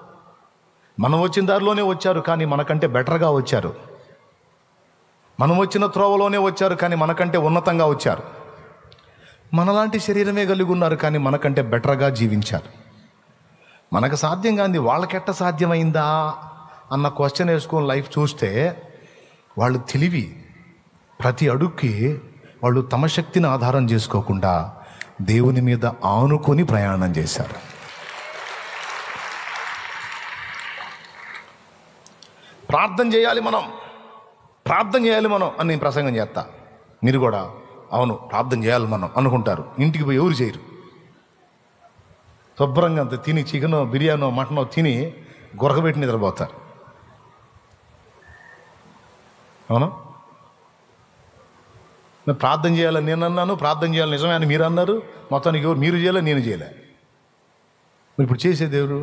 Speaker 1: మనం వచ్చిన దారిలోనే వచ్చారు కానీ మనకంటే బెటర్గా వచ్చారు. మనం వచ్చిన త్రోవలోనే వచ్చారు కానీ మనకంటే ఉన్నతంగా వచ్చారు. మనలాంటి శరీరమే కలిగి ఉన్నారు కానీ మనకంటే బెటర్గా జీవించారు. మనకు సాధ్యం కాంది వాళ్ళకెట్ట సాధ్యమైందా అన్న క్వశ్చన్ వేసుకొని లైఫ్ చూస్తే వాళ్ళు తెలివి, ప్రతి అడుగుకి వాళ్ళు తమ శక్తిని ఆధారం చేసుకోకుండా దేవుని మీద ఆనుకొని ప్రయాణం చేశారు. ప్రార్థన చేయాలి మనం అని నేను ప్రసంగం చేస్తా. మీరు కూడా అవును ప్రార్థన చేయాలి మనం అనుకుంటారు. ఇంటికి పోయి ఎవరు చేయరు. శుభ్రంగా అంత తిని చికెనో బిర్యానో మటనో తిని గొరకబెట్టి నిద్రపోతారు. అవునా? ప్రార్థన చేయాలని నేను అన్నాను, ప్రార్థన చేయాలి నిజమే అని మీరు అన్నారు. మొత్తానికి ఎవరు మీరు చేయలే, నేను చేయలే. మరి ఇప్పుడు చేసేది ఎవరు?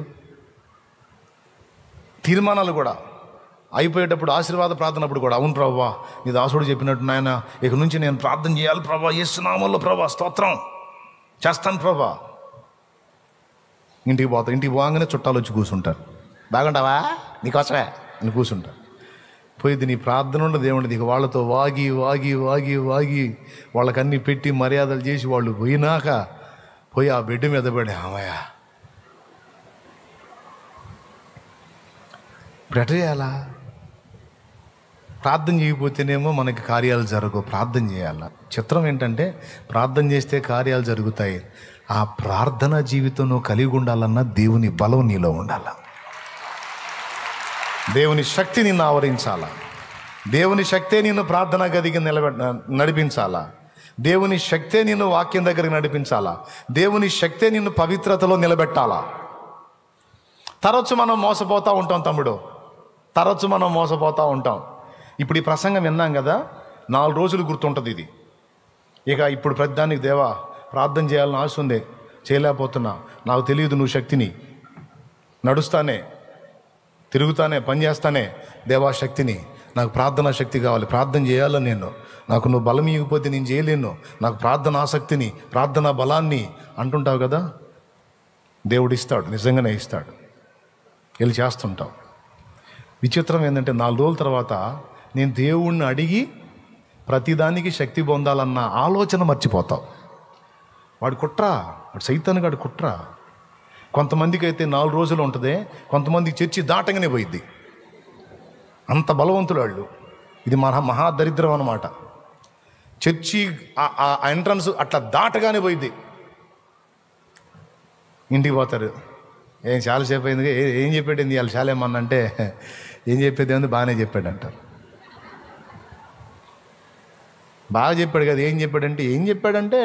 Speaker 1: తీర్మానాలు కూడా అయిపోయేటప్పుడు ఆశీర్వాద ప్రార్థనప్పుడు కూడా, అవును ప్రభువా నీ దాసుడు చెప్పినట్టు నాయన ఇక నుంచి నేను ప్రార్థన చేయాలి ప్రభా, యేసు నామములో ప్రభా స్తోత్రం చేస్తాను ప్రభా. ఇంటికి పోగానే చుట్టాలు వచ్చి కూర్చుంటారు. బాగుంటావా నీకోసమే అని కూర్చుంటారు. పోయి నీ ప్రార్థన ఉన్న దేవుడిది ఇక వాళ్ళతో వాగి వాగి వాగి వాగి వాళ్ళకన్నీ పెట్టి మర్యాదలు చేసి వాళ్ళు పోయినాక పోయి ఆ బెడ్ మీద పడి అమ్మయ్య ఇప్పుడు ఎట్ట చేయాలా? ప్రార్థన చేయకపోతేనేమో మనకి కార్యాలు జరగవు. ప్రార్థన చేయాలా. చిత్రం ఏంటంటే ప్రార్థన చేస్తే కార్యాలు జరుగుతాయి. ఆ ప్రార్థన జీవితం నువ్వు కలిగి ఉండాలన్నా దేవుని బలం నీలో ఉండాల. దేవుని శక్తి నిన్ను ఆవరించాలా. దేవుని శక్తే నిన్ను ప్రార్థన గదికి నడిపించాలా. దేవుని శక్తే నిన్ను వాక్యం దగ్గరికి నడిపించాలా, దేవుని శక్తే నిన్ను పవిత్రతలో నిలబెట్టాలా. తరచు మనం మోసపోతూ ఉంటాం తమ్ముడు, తరచు మనం మోసపోతూ ఉంటాం. ఇప్పుడు ఈ ప్రసంగం విన్నాం కదా, 4 రోజులు గుర్తుంటుంది ఇది. ఇక ఇప్పుడు ప్రతిదానికి దేవా ప్రార్థన చేయాలని ఆశ ఉంది, చేయలేకపోతున్నా, నాకు తెలియదు నువ్వు శక్తిని, నడుస్తానే, తిరుగుతానే, పని చేస్తానే, దేవా శక్తిని, నాకు ప్రార్థనా శక్తి కావాలి, ప్రార్థన చేయాలని నేను, నాకు నువ్వు బలం ఇవ్వకపోతే నేను చేయలేను, నాకు ప్రార్థన ఆసక్తిని, ప్రార్థనా బలాన్ని అంటుంటావు కదా. దేవుడు ఇస్తాడు, నిజంగానే ఇస్తాడు, వెళ్ళి చేస్తుంటావు. విచిత్రం ఏంటంటే 4 రోజుల తర్వాత నేను దేవుణ్ణి అడిగి ప్రతిదానికి శక్తి పొందాలన్న ఆలోచన మర్చిపోతావు. వాడు కుట్రా, వాడు సైతాన్ గాడు కుట్రా. కొంతమందికి అయితే 4 రోజులు ఉంటుంది, కొంతమందికి చర్చి దాటంగానే పోయిద్ది. అంత బలవంతులు వాళ్ళు. ఇది మహాదరిద్రం అన్నమాట. చర్చి ఆ ఎంట్రన్స్ అట్లా దాటగానే పోయిద్ది. ఇంటికి పోతారు, ఏం చాలాసేపు అయింది, ఏం చెప్పాడు వాళ్ళు చాలా ఏమన్నా అంటే, ఏం చెప్పేది ఏముంది, బాగానే చెప్పాడు అంటారు. బాగా చెప్పాడు కదా, ఏం చెప్పాడంటే, ఏం చెప్పాడంటే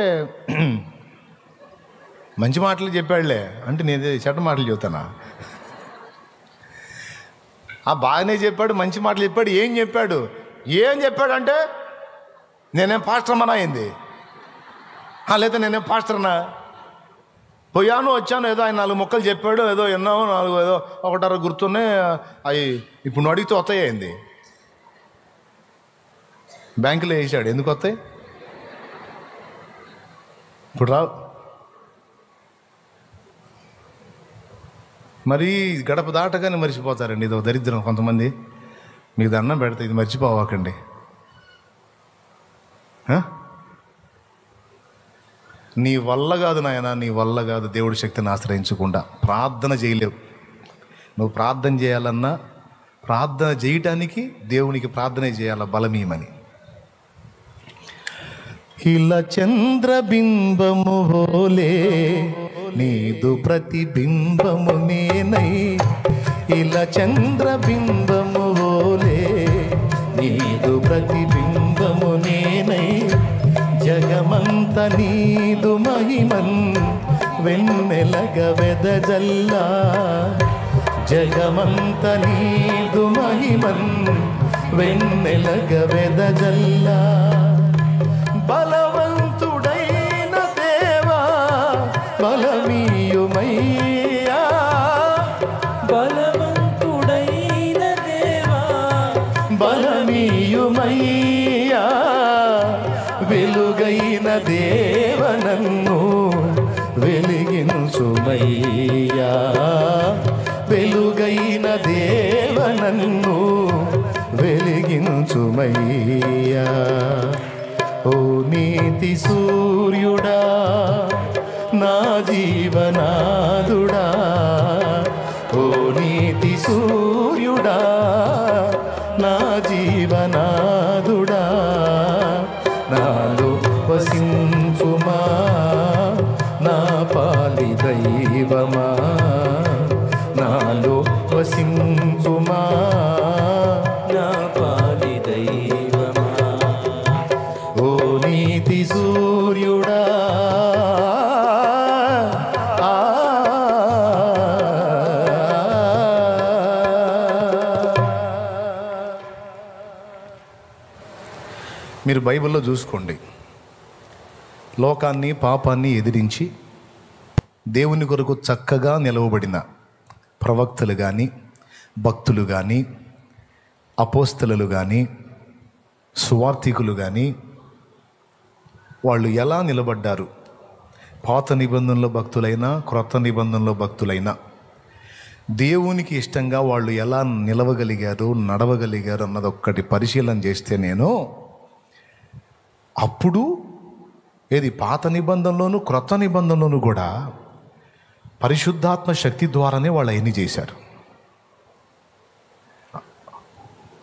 Speaker 1: మంచి మాటలు చెప్పాడులే అంటే నేను చెడ్డ మాటలు చెబుతానా? బాగానే చెప్పాడు, మంచి మాటలు చెప్పాడు. ఏం చెప్పాడు? ఏం చెప్పాడంటే నేనేం పాస్టర్మనా అయింది, లేదా నేనేం పాస్టర్నా? పోయాను వచ్చాను, ఏదో ఆయన 4 ముక్కలు చెప్పాడు, ఏదో విన్నాము, 4 ఏదో 1 గుర్తున్నాయి, అవి ఇప్పుడు నువ్వు అడిగితే వస్తాయి. అయింది బ్యాంకులో వేసాడు, ఎందుకు వస్తాయి ఇప్పుడు రావు. మరి గడప దాటగానే మర్చిపోతారండి. ఇది దరిద్రం. కొంతమంది మీకు దండం పెడతా, ఇది మర్చిపోవాకండి. నీ వల్ల కాదు నాయన, నీ వల్ల కాదు దేవుడి శక్తిని ఆశ్రయించకుండా ప్రార్థన చేయలేవు. నువ్వు ప్రార్థన చేయాలన్నా ప్రార్థన చేయటానికి దేవునికి ప్రార్థనే చేయాల, బలమీమని. ఇలా చంద్రబింబము ఓలే నీదు ప్రతిబింబము నేనై, ఇలా చంద్రబింబము ఓలే నీదు ప్రతిబింబము నేనై, జగమంత నీదు మహిమన్ వెన్నెలగ వెదజల్లా, జగమంత నీదు మహిమన్ వెన్నెలగ వెదజల్లా. బలవంతుడైన దేవా బలమీయుమయ్యా,
Speaker 2: బలవంతుడైన దేవా
Speaker 1: బలమీయుమయ్యా, వెలుగైన దేవ నన్ను వెలిగించుమయ్యా, వెలుగైన దేవ నన్ను వెలిగించుమయ్యా. ఓ నీతి సూర్యుడా నా జీవనాదుడా, ఓ నీతి సూర్యుడా నా జీవనాదుడా, నాలో వసించుమా నా పాలి దైవమా, నాలో వసించుమా
Speaker 2: నా పాలి దైవమా.
Speaker 1: ఓ నీతి సూర్యుడా మీరు బైబిల్లో చూసుకోండి. లోకాన్ని పాపాన్ని ఎదిరించి దేవుని కొరకు చక్కగా నిలవబడిన ప్రవక్తలు కానీ, భక్తులు కానీ, అపోస్తలులు కానీ, సువార్థికులు కానీ, వాళ్ళు ఎలా నిలబడ్డారు? పాత నిబంధనలో భక్తులైనా క్రొత్త నిబంధనలో భక్తులైనా దేవునికి ఇష్టంగా వాళ్ళు ఎలా నిలవగలిగారు, నడవగలిగారు అన్నది ఒక్కటి పరిశీలన చేస్తే నేను అప్పుడు ఏది పాత నిబంధనలోను క్రొత్త నిబంధనలోను కూడా పరిశుద్ధాత్మ శక్తి ద్వారానే వాళ్ళు అవన్నీ చేశారు.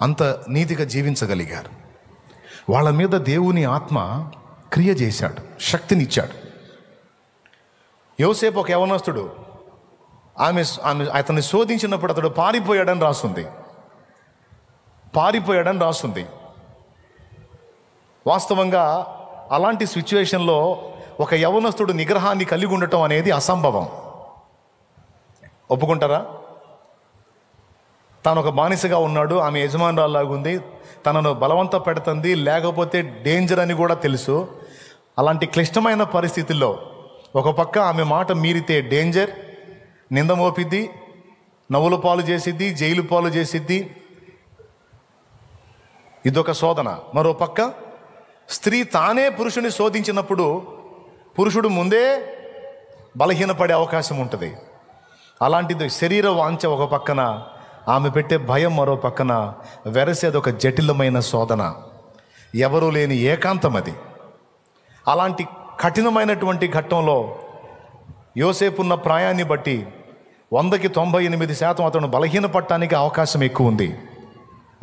Speaker 1: అంత నీతిగా జీవించగలిగారు. వాళ్ళ మీద దేవుని ఆత్మ క్రియ చేశాడు, శక్తినిచ్చాడు. యోసేపు ఒక యవనస్తుడు, ఆమె అతన్ని శోధించినప్పుడు అతడు పారిపోయాడని రాస్తుంది. వాస్తవంగా అలాంటి సిచ్యువేషన్లో ఒక యవనస్తుడు నిగ్రహాన్ని కలిగి ఉండటం అనేది అసంభవం. ఒప్పుకుంటారా? తాను ఒక బానిసగా ఉన్నాడు, ఆమె యజమానురాల్లాగుంది, తనను బలవంత పెడుతుంది, లేకపోతే డేంజర్ అని కూడా తెలుసు. అలాంటి క్లిష్టమైన పరిస్థితుల్లో ఒక పక్క ఆమె మాట మీరితే డేంజర్, నింద మోపిద్ది, నవ్వుల పాలు చేసిద్ది, జైలు పాలు చేసిద్ది, ఇదొక శోధన. మరో పక్క స్త్రీ తానే పురుషుని శోధించినప్పుడు పురుషుడు ముందే బలహీనపడే అవకాశం ఉంటుంది. అలాంటిది శరీర వాంఛ ఒక పక్కన, ఆమె పెట్టే భయం మరో పక్కన, వెరసేది ఒక జటిలమైన శోధన, ఎవరూ లేని ఏకాంతం అది. అలాంటి కఠినమైనటువంటి ఘట్టంలో యోసేపు ఉన్న ప్రాయాన్ని బట్టి 100కి 98% అతను బలహీనపడటానికి అవకాశం ఎక్కువ ఉంది.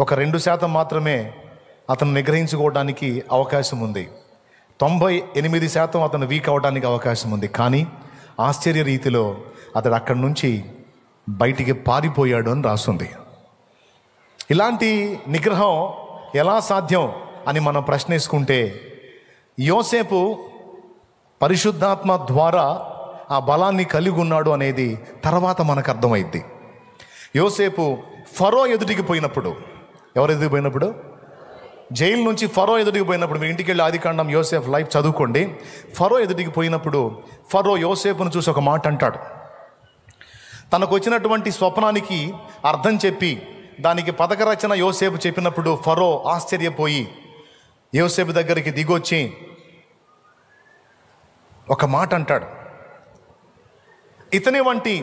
Speaker 1: ఒక 2% మాత్రమే అతను నిగ్రహించుకోవడానికి అవకాశం ఉంది. 98% అతను వీక్ అవడానికి అవకాశం ఉంది. కానీ ఆశ్చర్య రీతిలో అతడు అక్కడి నుంచి బయటికి పారిపోయాడు అని రాస్తుంది. ఇలాంటి నిగ్రహం ఎలా సాధ్యం అని మనం ప్రశ్నించుకుంటే, యోసేపు పరిశుద్ధాత్మ ద్వారా ఆ బలాన్ని కలిగి ఉన్నాడు అనేది తర్వాత మనకు అర్థమైద్ది. యోసేపు ఫరో ఎదుటికి పోయినప్పుడు, ఎవరు ఎదుటికి పోయినప్పుడు? జైలు నుంచి ఫరో ఎదుటికి పోయినప్పుడు, మీరు ఇంటికి వెళ్ళి ఆదికాండం యోసేపు లైఫ్ చదువుకోండి. ఫరో ఎదుటికి పోయినప్పుడు ఫరో యోసేపును చూసి ఒక మాట అంటాడు. తనకు వచ్చినటువంటి స్వప్నానికి అర్థం చెప్పి దానికి పథక రచన యోసేపు చెప్పినప్పుడు ఫరో ఆశ్చర్యపోయి యోసేపు దగ్గరికి దిగొచ్చి ఒక మాట అంటాడు. ఇతని వంటి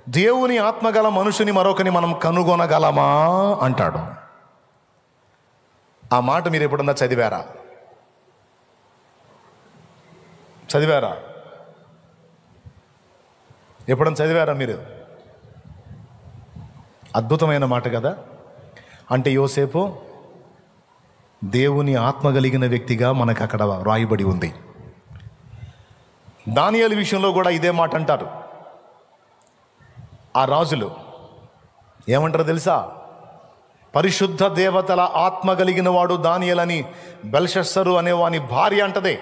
Speaker 1: దేవుని ఆత్మగల మనుషుని మరొకని మనం కనుగొనగలమా అంటాడు. ఆ మాట మీరు ఎప్పుడన్నా చదివారా? ఎప్పుడన్నా చదివారా మీరు? అద్భుతమైన మాట కదా. అంటే యోసేపు దేవుని ఆత్మ కలిగిన వ్యక్తిగా మనకు అక్కడ రాయబడి ఉంది. దానియేలు విషయంలో కూడా ఇదే మాట అంటారు. ఆ రాజులు ఏమంటారు తెలుసా? పరిశుద్ధ దేవతల ఆత్మ కలిగిన వాడు దానియేలని బెల్షస్సరు అనేవాని భార్య అంటదే.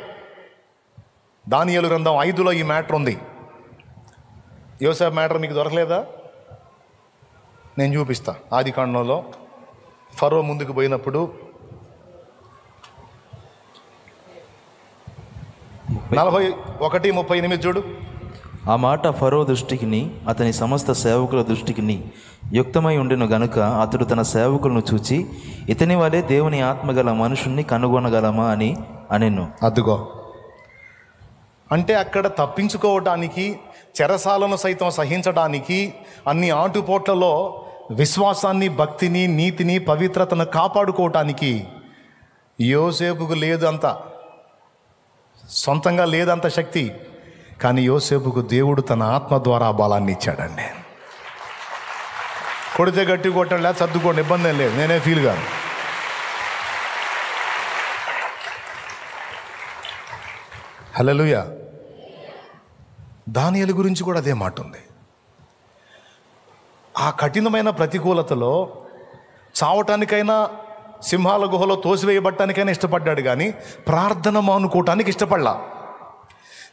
Speaker 1: దానియేలు గ్రంథం 5లో ఈ మ్యాటర్ ఉంది. యోసేపు మ్యాటర్ మీకు దొరకలేదా? నేను చూపిస్తా. ఆదికాండంలో ఫరో ముందుకు పోయినప్పుడు 41:38 చూడు.
Speaker 3: ఆ మాట ఫరో దృష్టికిని అతని సమస్త సేవకుల దృష్టికిని యుక్తమై ఉండెను గనుక అతడు తన సేవకులను చూచి ఇతని వలె దేవుని ఆత్మగల మనుషుణ్ణి కనుగొనగలమా అని అనెను.
Speaker 1: అదుగో, అంటే అక్కడ తప్పించుకోవటానికి, చెరసాలను సైతం సహించడానికి, అన్ని ఆటుపోట్లలో విశ్వాసాన్ని, భక్తిని, నీతిని, పవిత్రతను కాపాడుకోవటానికి యోసేపుకు లేదంత, సొంతంగా లేదంత శక్తి. కానీ యోసేపుకు దేవుడు తన ఆత్మ ద్వారా బలాన్ని ఇచ్చాడండి. కొడితే గట్టి కొట్టడం లేదా సర్దుకోండి, ఇబ్బంది ఏం లేదు, నేనే ఫీల్ కాదు. హల్లెలూయా. దానియేలు గురించి కూడా అదే మాట ఉంది. ఆ కఠినమైన ప్రతికూలతలో చావటానికైనా, సింహాల గుహలో తోసివేయబట్టడానికైనా ఇష్టపడ్డాడు, కానీ ప్రార్థన మానుకోవటానికి ఇష్టపడలా.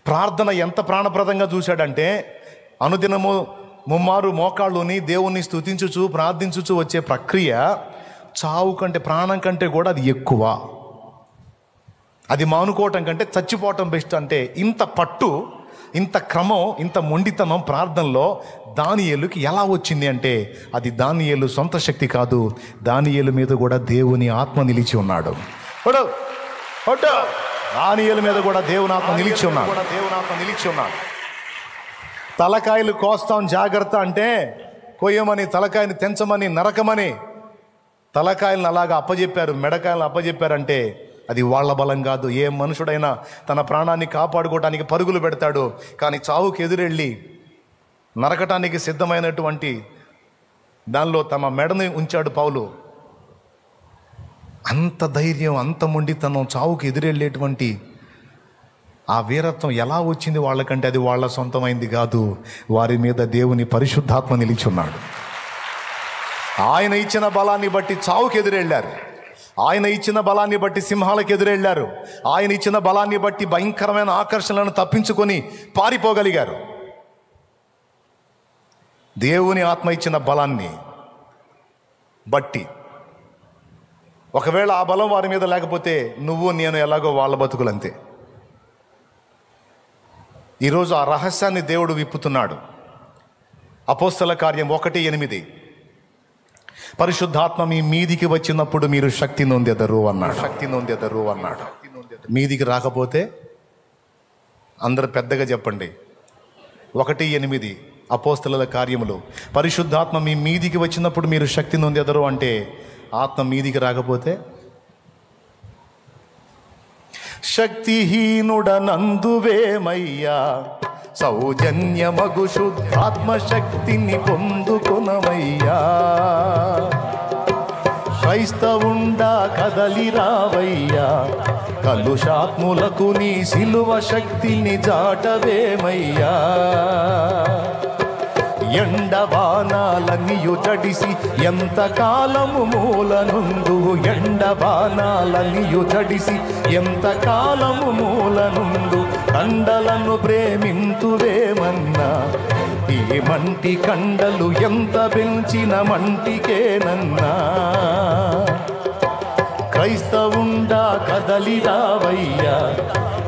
Speaker 1: ప్రార్థన ఎంత ప్రాణప్రదంగా చూశాడంటే, అనుదినము ముమ్మారు మోకాళ్ళుని దేవుణ్ణి స్తుతించుచు ప్రార్థించుచు వచ్చే ప్రక్రియ చావు కంటే, ప్రాణం కంటే కూడా అది ఎక్కువ. అది మానుకోవటం కంటే చచ్చిపోవటం బెస్ట్. అంటే ఇంత పట్టు, ఇంత క్రమం, ఇంత మొండితనం ప్రార్థనలో దానియేలుకి ఎలా వచ్చింది అంటే, అది దానియేలు సొంత శక్తి కాదు, దానియేలు మీద కూడా దేవుని ఆత్మ నిలిచి ఉన్నాడు. దానియేలు మీద కూడా దేవుని ఆత్మ నిలిచి ఉన్నాడు. తలకాయలు కోస్తాం జాగ్రత్త అంటే, కొయ్యమని, తలకాయని తెంచమని, నరకమని తలకాయలను అలాగా అప్పజెప్పారు, మెడకాయలను అప్పజెప్పారంటే అది వాళ్ళ బలం కాదు. ఏ మనుషుడైనా తన ప్రాణాన్ని కాపాడుకోవడానికి పరుగులు పెడతాడు, కానీ చావుకి ఎదురెళ్ళి నరకటానికి సిద్ధమైనటువంటి దానిలో తమ మెడని ఉంచాడు పౌలు. అంత ధైర్యం, అంత మొండితనం, చావుకి ఎదురెళ్ళేటువంటి ఆ వీరత్వం ఎలా వచ్చింది వాళ్ళకంటే అది వాళ్ళ సొంతమైంది కాదు. వారి మీద దేవుని పరిశుద్ధాత్మ నిలిచి ఉన్నాడు. ఆయన ఇచ్చిన బలాన్ని బట్టి చావుకి ఎదురెళ్ళారు. ఆయన ఇచ్చిన బలాన్ని బట్టి సింహాలకు ఎదురెళ్ళారు. ఆయన ఇచ్చిన బలాన్ని బట్టి భయంకరమైన ఆకర్షణలను తప్పించుకొని పారిపోగలిగారు. దేవుని ఆత్మ ఇచ్చిన బలాన్ని బట్టి. ఒకవేళ ఆ బలం వారి మీద లేకపోతే నువ్వు నేను ఎలాగో వాళ్ళ బతుకులంతే. ఈరోజు ఆ రహస్యాన్ని దేవుడు విప్పుతున్నాడు. అపోస్తల కార్యం 1:8, పరిశుద్ధాత్మ మీ మీదికి వచ్చినప్పుడు మీరు శక్తి నొందెదరు అన్నాడు. మీదికి రాకపోతే అందరు పెద్దగా చెప్పండి. 1:8 అపోస్తలుల కార్యములు, పరిశుద్ధాత్మ మీ మీదికి వచ్చినప్పుడు మీరు శక్తి నొందెదరు అంటే ఆత్మ మీదికి రాకపోతే శక్తిహీనుడనందువేమయ్యా, సౌజన్యమగు శుద్ధాత్మ శక్తిని పొందుకొనమయ్యా. క్రైస్తవుండా కదలిరావయ్యా, కలుషాత్ములకు నీ సిలువ శక్తిని చాటవేమయ్యా. ఎండబాణాలనియు జడిసి ఎంతకాలము మూలనుందు, ఎండబాణాలనియు జడిసి ఎంతకాలము మూలనుందు, కండలను ప్రేమింతువేమన్నా ఈ మంటి కండలు ఎంత పెంచిన మంటికేనన్నా. క్రైస్తవుండా కదలిరావయ్యా,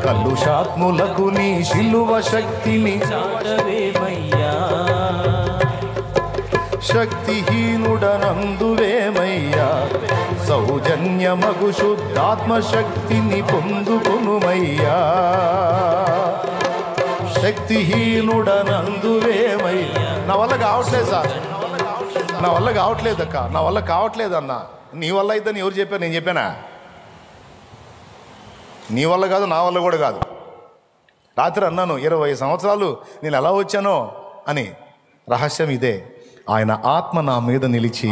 Speaker 1: కలుషాత్ములకు నీ సిలువ శక్తిని చాటవేమయ్యా. శక్తిహీనుడనందువేమయ్యా, సౌజన్యమగు శుద్ధాత్మ శక్తిని పొందుకొనుమయ్యా. శక్తిహీనుడనందువేమయ్యా. నా వల్ల కావట్లేదు సార్, నా వల్ల కావట్లేదక్క, నా వల్ల కావట్లేదన్నా. నీ వల్ల అయిద్దని ఎవరు చెప్పారు? నేను చెప్పానా? నీ వల్ల కాదు, నా వల్ల కూడా కాదు. రాత్రి అన్నాను 20 సంవత్సరాలు నేను ఎలా వచ్చానో అని. రహస్యం ఇదే, ఆయన ఆత్మ నా మీద నిలిచి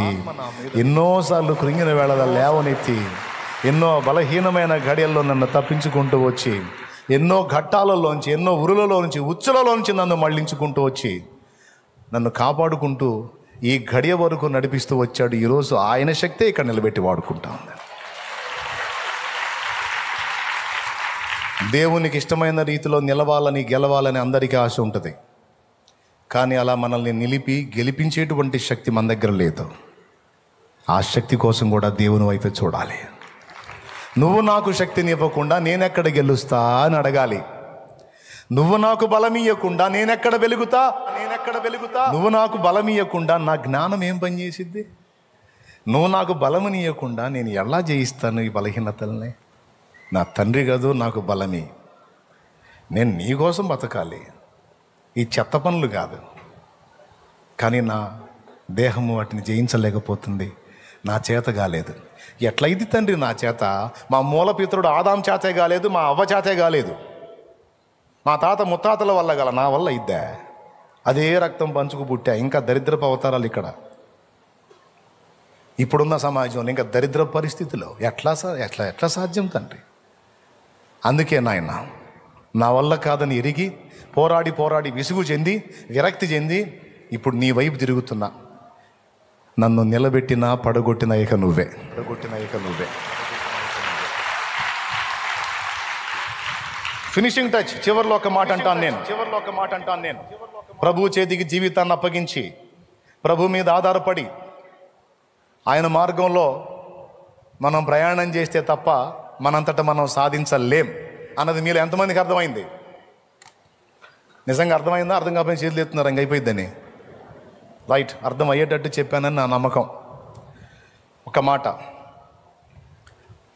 Speaker 1: ఎన్నోసార్లు కృంగిన వేళ లేవనెత్తి, ఎన్నో బలహీనమైన ఘడియల్లో నన్ను తప్పించుకుంటూ వచ్చి, ఎన్నో ఘట్టాలలోంచి, ఎన్నో ఉరులలోంచి, ఉచ్చులలోంచి నన్ను మళ్ళించుకుంటూ వచ్చి, నన్ను కాపాడుకుంటూ ఈ ఘడియ వరకు నడిపిస్తూ వచ్చాడు. ఈరోజు ఆయన శక్తే ఇక్కడ నిలబెట్టి వాడుకుంటా ఉంది. దేవునికి ఇష్టమైన రీతిలో నిలవాలని, గెలవాలని అందరికీ ఆశ ఉంటుంది. కానీ అలా మనల్ని నిలిపి గెలిపించేటువంటి శక్తి మన దగ్గర లేదు. ఆ శక్తి కోసం కూడా దేవుని వైపు చూడాలి. నువ్వు నాకు శక్తిని ఇవ్వకుండా నేనెక్కడ గెలుస్తా అని అడగాలి. నువ్వు నాకు బలం ఇవ్వకుండా నేనెక్కడ వెలుగుతా. నువ్వు నాకు బలం ఇవ్వకుండా నా జ్ఞానం ఏం పనిచేసిద్ది? నువ్వు నాకు బలముని ఇవ్వకుండా నేను ఎలా జయిస్తాను ఈ బలహీనతల్ని? నా తండ్రి కాదు నాకు బలమి. నేను నీ కోసం బతకాలి, ఈ చెత్త పనులు కాదు. కానీ నా దేహము వాటిని జయించలేకపోతుంది, నా చేత కాలేదు. ఎట్లయితే తండ్రి నా చేత? మా మూలపితరుడు ఆదాం చేతే కాలేదు, మా అవ్వ చేతే కాలేదు, మా తాత ముత్తాతల వల్ల గల, నా వల్ల ఇద్దా? అదే రక్తం పంచుకు పుట్టా. ఇంకా దరిద్రపు అవతారాలు ఇక్కడ. ఇప్పుడున్న సమాజంలో ఇంకా దరిద్ర పరిస్థితిలో ఎట్లా సాధ్యం తండ్రి? అందుకే నాయన, నా వల్ల కాదని ఎరిగి పోరాడి విసుగు చెంది విరక్తి చెంది ఇప్పుడు నీ వైపు తిరుగుతున్నా. నన్ను నిలబెట్టినా పడగొట్టిన ఇక నువ్వే. Finishing touch. చివరిలో ఒక మాట అంటాను నేను. ప్రభు చేతికి జీవితాన్ని అప్పగించి ప్రభు మీద ఆధారపడి ఆయన మార్గంలో మనం ప్రయాణం చేస్తే తప్ప మనంతటా మనం సాధించలేం అన్నది మీలో ఎంతమందికి అర్థమైంది? నిజంగా అర్థమైందా? అర్థం కాకపోయినా చేతులు ఎత్తున్నారు, ఇంక అయిపోయిద్దని. రైట్, అర్థం అయ్యేటట్టు చెప్పానని నా నమ్మకం. ఒక మాట,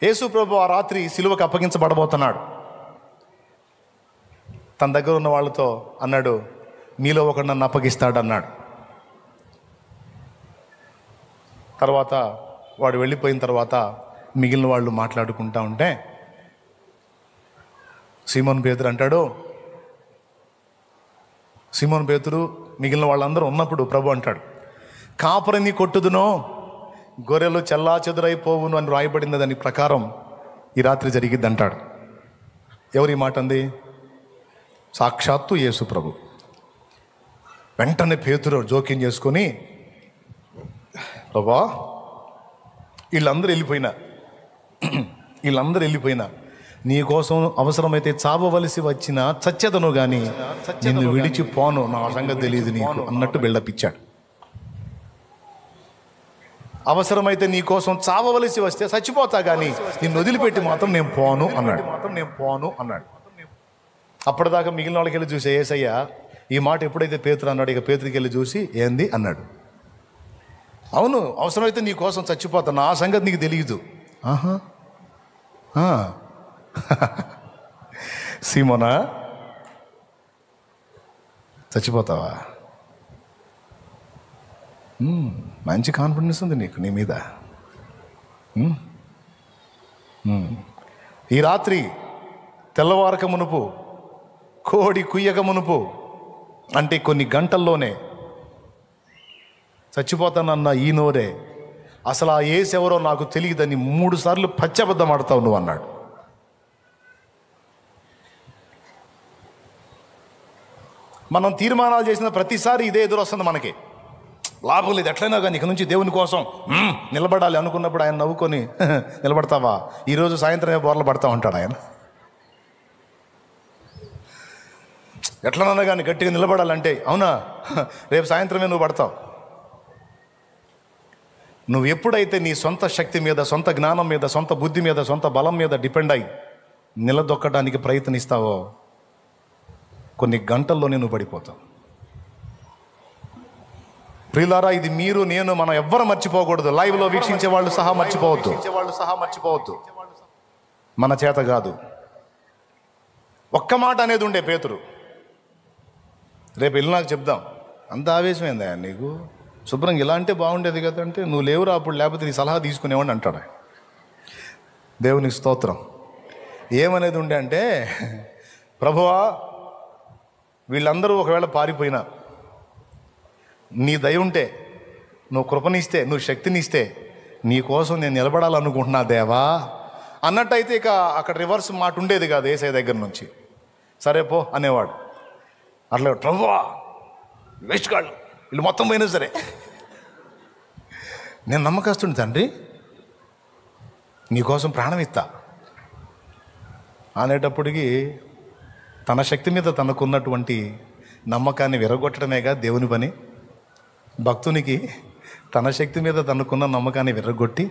Speaker 1: యేసు ప్రభు ఆ రాత్రి సిలువకు అప్పగించబడబోతున్నాడు. తన దగ్గర ఉన్న వాళ్ళతో అన్నాడు, మీలో ఒకడు నన్ను అప్పగిస్తాడు అన్నాడు. తర్వాత వాడు వెళ్ళిపోయిన తర్వాత మిగిలిన వాళ్ళు మాట్లాడుకుంటా ఉంటే సీమోన్ పేతురు అంటాడు, సీమోన్ పేతురు మిగిలిన వాళ్ళందరూ ఉన్నప్పుడు ప్రభు అంటాడు, కాపరిని కొట్టుదునో గొర్రెలు చెల్లా చెదురైపోవును అని రాయబడింది. దాని ప్రకారం ఈ రాత్రి జరిగిద్ది అంటాడు. ఎవరి మాట అంది? సాక్షాత్తు యేసు ప్రభు. వెంటనే పేతురు జోక్యం చేసుకొని, ప్రభా వీళ్ళందరూ వెళ్ళిపోయినా వీళ్ళందరూ వెళ్ళిపోయినా నీ కోసం అవసరమైతే చావవలసి వచ్చినా చచ్చేదను కానీ నిన్ను విడిచి పోను, నా సంగతి తెలియదు నీకు అన్నట్టు బిల్డప్ ఇచ్చాడు. అవసరమైతే నీ కోసం చావవలసి వస్తే చచ్చిపోతా కానీ నిన్ను వదిలిపెట్టి మాత్రం నేను పోను అన్నాడు. అప్పటిదాకా మిగిలిన వాళ్ళకి వెళ్ళి చూసి, యేసయ్య ఈ మాట ఎప్పుడైతే పేతురు అన్నాడు, ఇక పేతురికి వెళ్ళి చూసి ఏంది అన్నాడు. అవును, అవసరమైతే నీ కోసం చచ్చిపోతా, నా సంగతి నీకు తెలియదు. సీమోనా, చచ్చిపోతావా? మంచి కాన్ఫిడెన్స్ ఉంది నీకు నీ మీద. ఈ రాత్రి తెల్లవారక మునుపు, కోడి కుయ్యక మునుపు, అంటే కొన్ని గంటల్లోనే చచ్చిపోతానన్న ఈ నోరే అసలు ఆ యేసు ఎవరో నాకు తెలియదని 3 సార్లు పచ్చబద్ధం ఆడతావు నువ్వు అన్నాడు. మనం తీర్మానాలు చేసిన ప్రతిసారి ఇదే ఎదురొస్తుంది మనకి. లాభం లేదు, ఎట్లయినా కానీ ఇక నుంచి దేవుని కోసం నిలబడాలి అనుకున్నప్పుడు ఆయన నవ్వుకొని నిలబడతావా? ఈరోజు సాయంత్రమే బోర్లు పడతా ఉంటాడు ఆయన. ఎట్లనన్నా కానీ గట్టిగా నిలబడాలంటే, అవునా రేపు సాయంత్రమే నువ్వు పడతావు. నువ్వు ఎప్పుడైతే నీ సొంత శక్తి మీద, సొంత జ్ఞానం మీద, సొంత బుద్ధి మీద, సొంత బలం మీద డిపెండ్ అయి నిలదొక్కడానికి ప్రయత్నిస్తావో కొన్ని గంటల్లోనే నువ్వు పడిపోతావు. ప్రియులారా, ఇది మీరు నేను మనం ఎవ్వరు మర్చిపోకూడదు. లైవ్లో వీక్షించే వాళ్ళు సహా మర్చిపోవద్దు. మన చేత కాదు. ఒక్క మాట అనేది ఉండే పేతురు, రేపు వెళ్ళి నాకు చెప్దాం. అంత ఆవేశమైందా నీకు? శుభ్రంగా ఇలా అంటే బాగుండేది కదా అంటే, నువ్వు లేవురా అప్పుడు, లేకపోతే నీ సలహా తీసుకునేవాడిని అంటాడు. దేవునికి స్తోత్రం. ఏమనేది ఉండే అంటే, ప్రభువా వీళ్ళందరూ ఒకవేళ పారిపోయినా నీ దయ ఉంటే, నువ్వు కృపనిస్తే, నువ్వు శక్తినిస్తే నీ కోసం నేను నిలబడాలనుకుంటున్నా దేవా అన్నట్టయితే ఇక అక్కడ రివర్స్ మాట ఉండేది కాదు యేసయ్య దగ్గర నుంచి. సరే పో అనేవాడు. అట్లా ప్రభువా వేస్ట్ కాళ్ళు వీళ్ళు మొత్తం పోయినా సరే నేను నమ్మకస్తుని తండ్రి, నీకోసం ప్రాణం ఇస్తా అనేటప్పటికీ తన శక్తి మీద తనకున్నటువంటి నమ్మకాన్ని విరగొట్టడమేగా దేవుని పని. భక్తునికి తన శక్తి మీద తనకున్న నమ్మకాన్ని విరగొట్టి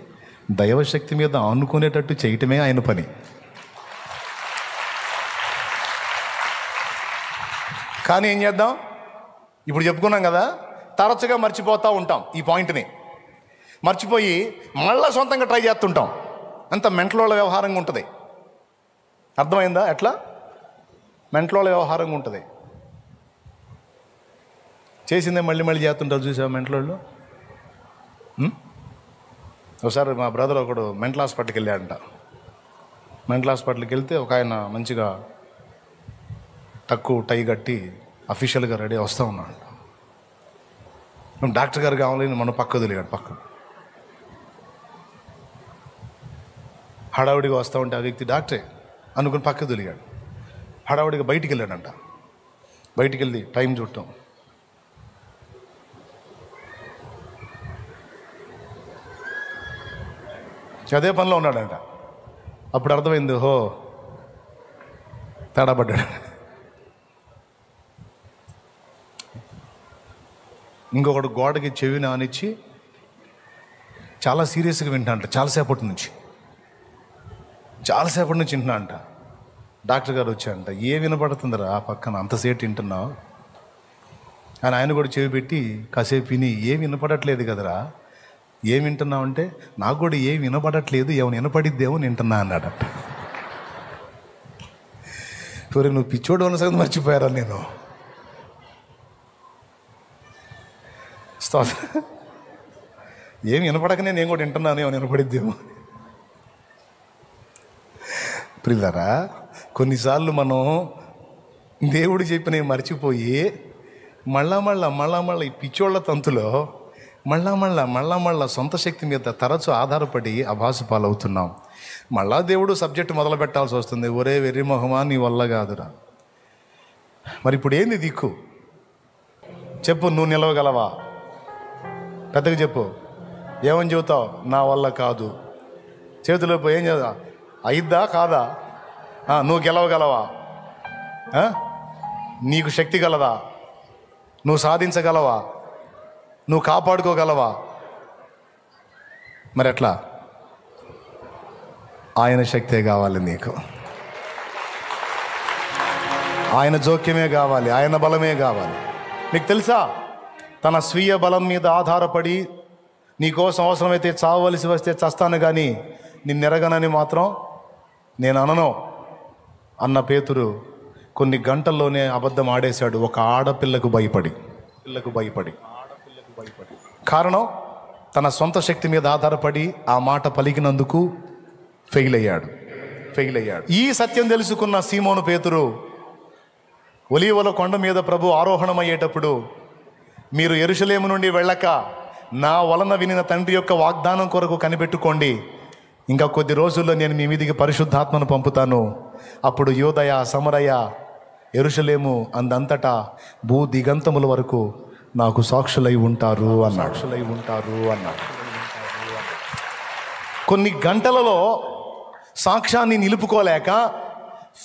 Speaker 1: దైవశక్తి మీద ఆనుకునేటట్టు చేయటమే ఆయన పని. కానీ ఏం చేద్దాం, ఇప్పుడు చెప్పుకున్నాం కదా, తరచుగా మర్చిపోతూ ఉంటాం. ఈ పాయింట్ని మర్చిపోయి మళ్ళీ సొంతంగా ట్రై చేస్తుంటాం. అంత మెంటలోళ్ళ వ్యవహారంగా ఉంటుంది. అర్థమైందా? ఎట్లా మెంటలోళ్ళ వ్యవహారంగా ఉంటుంది. చేసిందే మళ్ళీ మళ్ళీ చేస్తుంటారు. చూసావా మెంటలోళ్ళు? ఒకసారి మా బ్రదర్ ఒకడు మెంటల్ హాస్పిటల్కి వెళ్ళాడంట. మెంటల్ హాస్పిటల్కి వెళ్తే ఒక ఆయన మంచిగా టక్కు టై కట్టి అఫీషియల్గా రెడీ వస్తూ ఉన్నాడు. డాక్టర్ గారు కావాలని మనం పక్క వదిలేడు. పక్క హడావుడిగా వస్తూ ఉంటే ఆ వ్యక్తి డాక్టరే అనుకుని పక్క వదిలేడు. హడావుడిగా బయటికి వెళ్ళాడంట. బయటికి వెళ్ళి టైం చూడటం, అదే పనిలో ఉన్నాడంట. అప్పుడు అర్థమైంది, హో తేడా పడ్డాడు. ఇంకొకడు గోడకి చెవిని ఆనిచ్చి చాలా సీరియస్గా వింటా అంట. చాలాసేపటి నుంచి వింటున్నా అంట. డాక్టర్ గారు వచ్చారంట. ఏ వినపడుతుందిరా ఆ పక్కన అంతసేపు వింటున్నావు అని ఆయన కూడా చెవి పెట్టి కాసేపు విని, ఏం వినపడట్లేదు కదరా, ఏం వింటున్నావు అంటే, నాకు కూడా ఏం వినపడట్లేదు, ఏమైనా వినపడిద్దేమో వింటున్నా అన్నాడట. సరే నువ్వు పిచ్చోడు అన్న సంగతి మర్చిపోయారా? నేను ఏం వినపడకనే నేను కూడా వింటున్నాను, ఏమైనా వినపడిద్దేమో. ప్రియులారా, కొన్నిసార్లు మనం దేవుడు చెప్పినవి మర్చిపోయి మళ్ళా ఈ పిచ్చోళ్ళ తంతులో మళ్ళా సొంత శక్తి మీద తరచు ఆధారపడి అభాసు పాలవుతున్నాం. మళ్ళా దేవుడు సబ్జెక్ట్ మొదలు పెట్టాల్సి వస్తుంది. ఒరే వెర్రి మొహమా, నీ వల్ల కాదురా. మరి ఇప్పుడు ఏంది దిక్కు? చెప్పు, నువ్వు నిలవగలవా? పెద్దగా చెప్పు. ఏమని చెబుతావు? నా వల్ల కాదు. చేతిలో పోయి ఏం చేద్దా? అయిద్దా కాదా? నువ్వు గెలవగలవా? నీకు శక్తి గలదా? నువ్వు సాధించగలవా? నువ్వు కాపాడుకోగలవా? మరి ఎట్లా? ఆయన శక్తే కావాలి నీకు, ఆయన జోక్యమే కావాలి, ఆయన బలమే కావాలి. నీకు తెలుసా, తన స్వీయ బలం మీద ఆధారపడి నీకోసం అవసరమైతే చావవలసి వస్తే చస్తాను కానీ నిన్నెరగనని మాత్రం నేను అనను అన్న పేతురు కొన్ని గంటల్లోనే అబద్ధం ఆడేశాడు, ఒక ఆడపిల్లకు భయపడి. కారణం, తన సొంత శక్తి మీద ఆధారపడి ఆ మాట పలికినందుకు ఫెయిల్ అయ్యాడు. ఈ సత్యం తెలుసుకున్న సీమోను పేతురు ఒలీవల కొండ మీద ప్రభు ఆరోహణమయ్యేటప్పుడు, మీరు యెరూషలేము నుండి వెళ్ళక నా వలన వినిన తండ్రి యొక్క వాగ్దానం కొరకు కనిపెట్టుకోండి, ఇంకా కొద్ది రోజుల్లో నేను మీ మీదికి పరిశుద్ధాత్మను పంపుతాను, అప్పుడు యోదయ, సమరయ, యెరూషలేము అందంతటా భూ దిగంతముల వరకు నాకు సాక్షులై ఉంటారు అన్నాడు. కొన్ని గంటలలో సాక్ష్యాన్ని నిలుపుకోలేక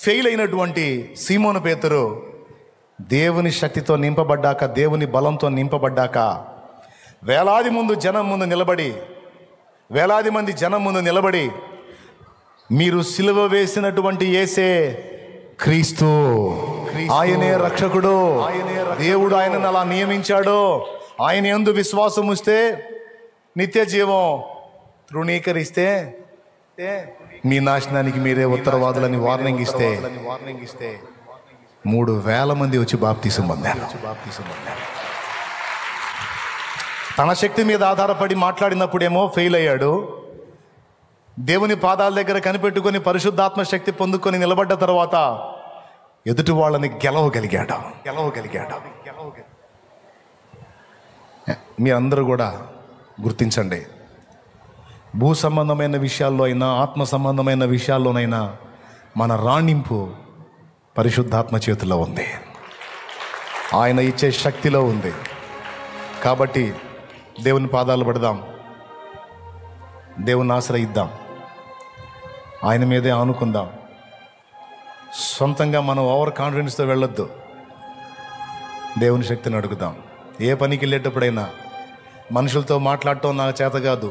Speaker 1: ఫెయిల్ అయినటువంటి సీమోను పేతురు దేవుని శక్తితో నింపబడ్డాక, దేవుని బలంతో నింపబడ్డాక వేలాది మంది జనం ముందు నిలబడి మీరు సిలువ వేసినటువంటి యేసే క్రీస్తు, ఆయనే రక్షకుడు, దేవుడు ఆయనను అలా నియమించాడు, ఆయన యందు విశ్వాసం ఉంచితే నిత్య జీవం, తృణీకరిస్తే మీ నాశనానికి మీరే ఉత్తరవాదులని వార్నింగ్ ఇస్తే 3,000 మంది వచ్చి బాప్తీసం పొందారు. తన శక్తి మీద ఆధారపడి మాట్లాడినప్పుడేమో ఫెయిల్ అయ్యాడు. దేవుని పాదాల దగ్గర కనిపెట్టుకొని పరిశుద్ధాత్మ శక్తి పొందుకొని నిలబడ్డ తర్వాత ఎదుటి వాళ్ళని గెలవగలిగాడు. మీరందరూ కూడా గుర్తించండి, భూ సంబంధమైన విషయాల్లో అయినా ఆత్మ సంబంధమైన విషయాల్లోనైనా మన రాణింపు పరిశుద్ధాత్మ చేతిలో ఉంది, ఆయన ఇచ్చే శక్తిలో ఉంది. కాబట్టి దేవుని పాదాలు పడదాం, దేవుని ఆశ్రయిద్దాం, ఆయన మీదే ఆనుకుందాం. సొంతంగా మనం ఓవర్ కాన్ఫిడెన్స్తో వెళ్ళొద్దు, దేవుని శక్తిని అడుగుదాం. ఏ పనికి వెళ్ళేటప్పుడైనా మనుషులతో మాట్లాడటం నాకు చేత కాదు,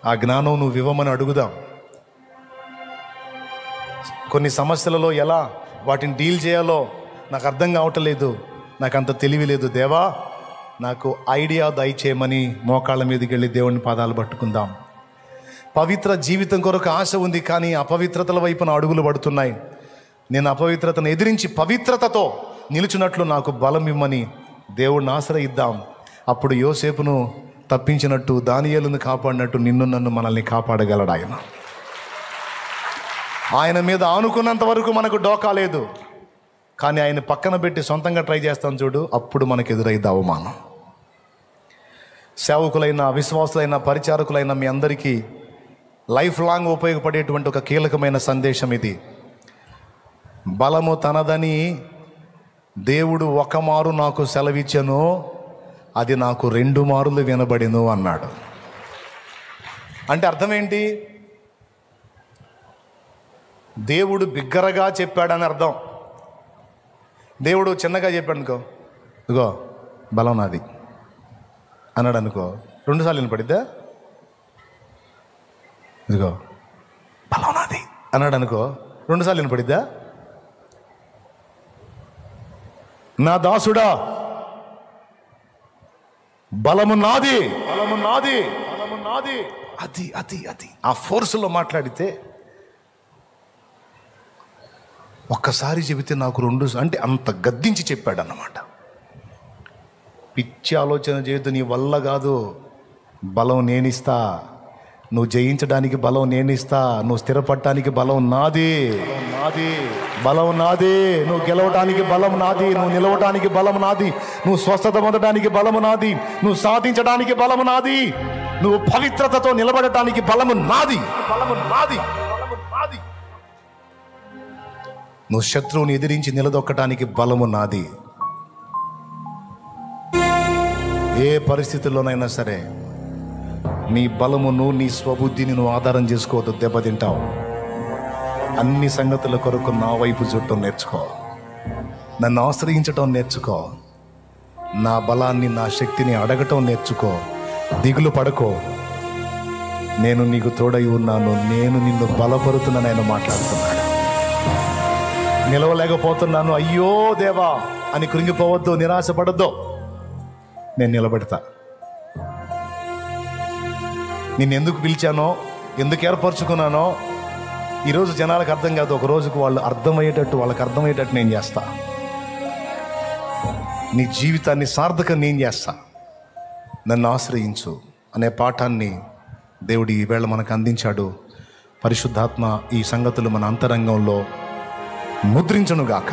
Speaker 1: ఆ జ్ఞానం నువ్వు ఇవ్వమని అడుగుదాం. కొన్ని సమస్యలలో ఎలా వాటిని డీల్ చేయాలో నాకు అర్థం కావట్లేదు, నాకు అంత తెలివి లేదు, దేవా నాకు ఐడియా దయచేయమని మోకాళ్ళ మీదకి వెళ్ళి దేవుని పాదాలు పట్టుకుందాం. పవిత్ర జీవితం కొరకు ఆశ ఉంది, కానీ అపవిత్రతల వైపున అడుగులు పడుతున్నాయి. నేను అపవిత్రతను ఎదిరించి పవిత్రతతో నిలుచున్నట్లు నాకు బలం ఇమ్మని దేవుడిని ఆశ్రయిద్దాం. అప్పుడు యోసేపును తప్పించినట్టు, దానియేలును కాపాడినట్టు నిన్ను నన్ను మనల్ని కాపాడగలడు ఆయన. ఆయన మీద ఆనుకున్నంత వరకు మనకు డోకా లేదు, కానీ ఆయన పక్కన పెట్టి సొంతంగా ట్రై చేస్తాం చూడు, అప్పుడు మనకు ఎదురైద్ది అవమానం. సేవకులైన, విశ్వాసులైన, పరిచారకులైన మీ అందరికీ లైఫ్ లాంగ్ ఉపయోగపడేటువంటి ఒక కీలకమైన సందేశం ఇది. బలము తనదని దేవుడు ఒక మారు నాకు సెలవిచ్చెను, అది నాకు 2 మారులు వినబడిను అన్నాడు. అంటే అర్థం ఏంటి? దేవుడు బిగ్గరగా చెప్పాడని అర్థం. దేవుడు చిన్నగా చెప్పాడు అనుకో, ఇగో బలం నాది అన్నాడు అనుకో, 2 సార్లు వినపడిద్దా? ఇదిగో బలం నాది అన్నాడు అనుకో, 2 సార్లు వినపడిద్దా? నా దాసుడా బలము నాది, అది ఆ ఫోర్స్లో మాట్లాడితే, ఒక్కసారి చెబితే నాకు 2 అంటే అంత గద్దించి చెప్పాడు అన్నమాట. పిచ్చి ఆలోచన చేయొద్దు, నీ వల్ల కాదు, బలం నేనిస్తా, నువ్వు జయించడానికి బలం నేనిస్తా, నువ్వు స్థిరపడటానికి బలం నాది, నువ్వు గెలవటానికి బలం నాది, నువ్వు నిలవటానికి బలం నాది, నువ్వు స్వస్థత పొందడానికి బలము నాది, నువ్వు సాధించడానికి బలము నాది, నువ్వు పవిత్రతతో నిలబడటానికి బలము నాది, నువ్వు శత్రువుని ఎదిరించి నిలదొక్కటానికి బలము నాది. ఏ పరిస్థితుల్లోనైనా సరే నీ బలమును నీ స్వబుద్ధిని నువ్వు ఆధారం చేసుకోవద్దు, దెబ్బతింటావు. అన్ని సంగతుల కొరకు నా వైపు చూడటం నేర్చుకో, నన్ను ఆశ్రయించటం నేర్చుకో, నా బలాన్ని నా శక్తిని అడగటం నేర్చుకో. దిగులు పడకో, నేను నీకు తోడై ఉన్నాను, నేను నిన్ను బలపరుతున్నాను. ఆయన మాట్లాడుతున్నాడు. నిలవలేకపోతున్నాను, అయ్యో దేవా అని కృంగిపోవద్దు, నిరాశపడద్దు. నేను నిలబెడతా. నిన్ను ఎందుకు పిలిచానో, ఎందుకు ఏర్పరచుకున్నానో ఈరోజు జనాలకు అర్థం కాదు. ఒక రోజుకు వాళ్ళకి అర్థమయ్యేటట్టు నేను చేస్తా. నీ జీవితాన్ని సార్థకం నేను చేస్తా. నన్ను ఆశ్రయించు అనే పాఠాన్ని దేవుడు ఈవేళ మనకు అందించాడు. పరిశుద్ధాత్మ ఈ సంగతులు మన అంతరంగంలో ముద్రించునుగాక.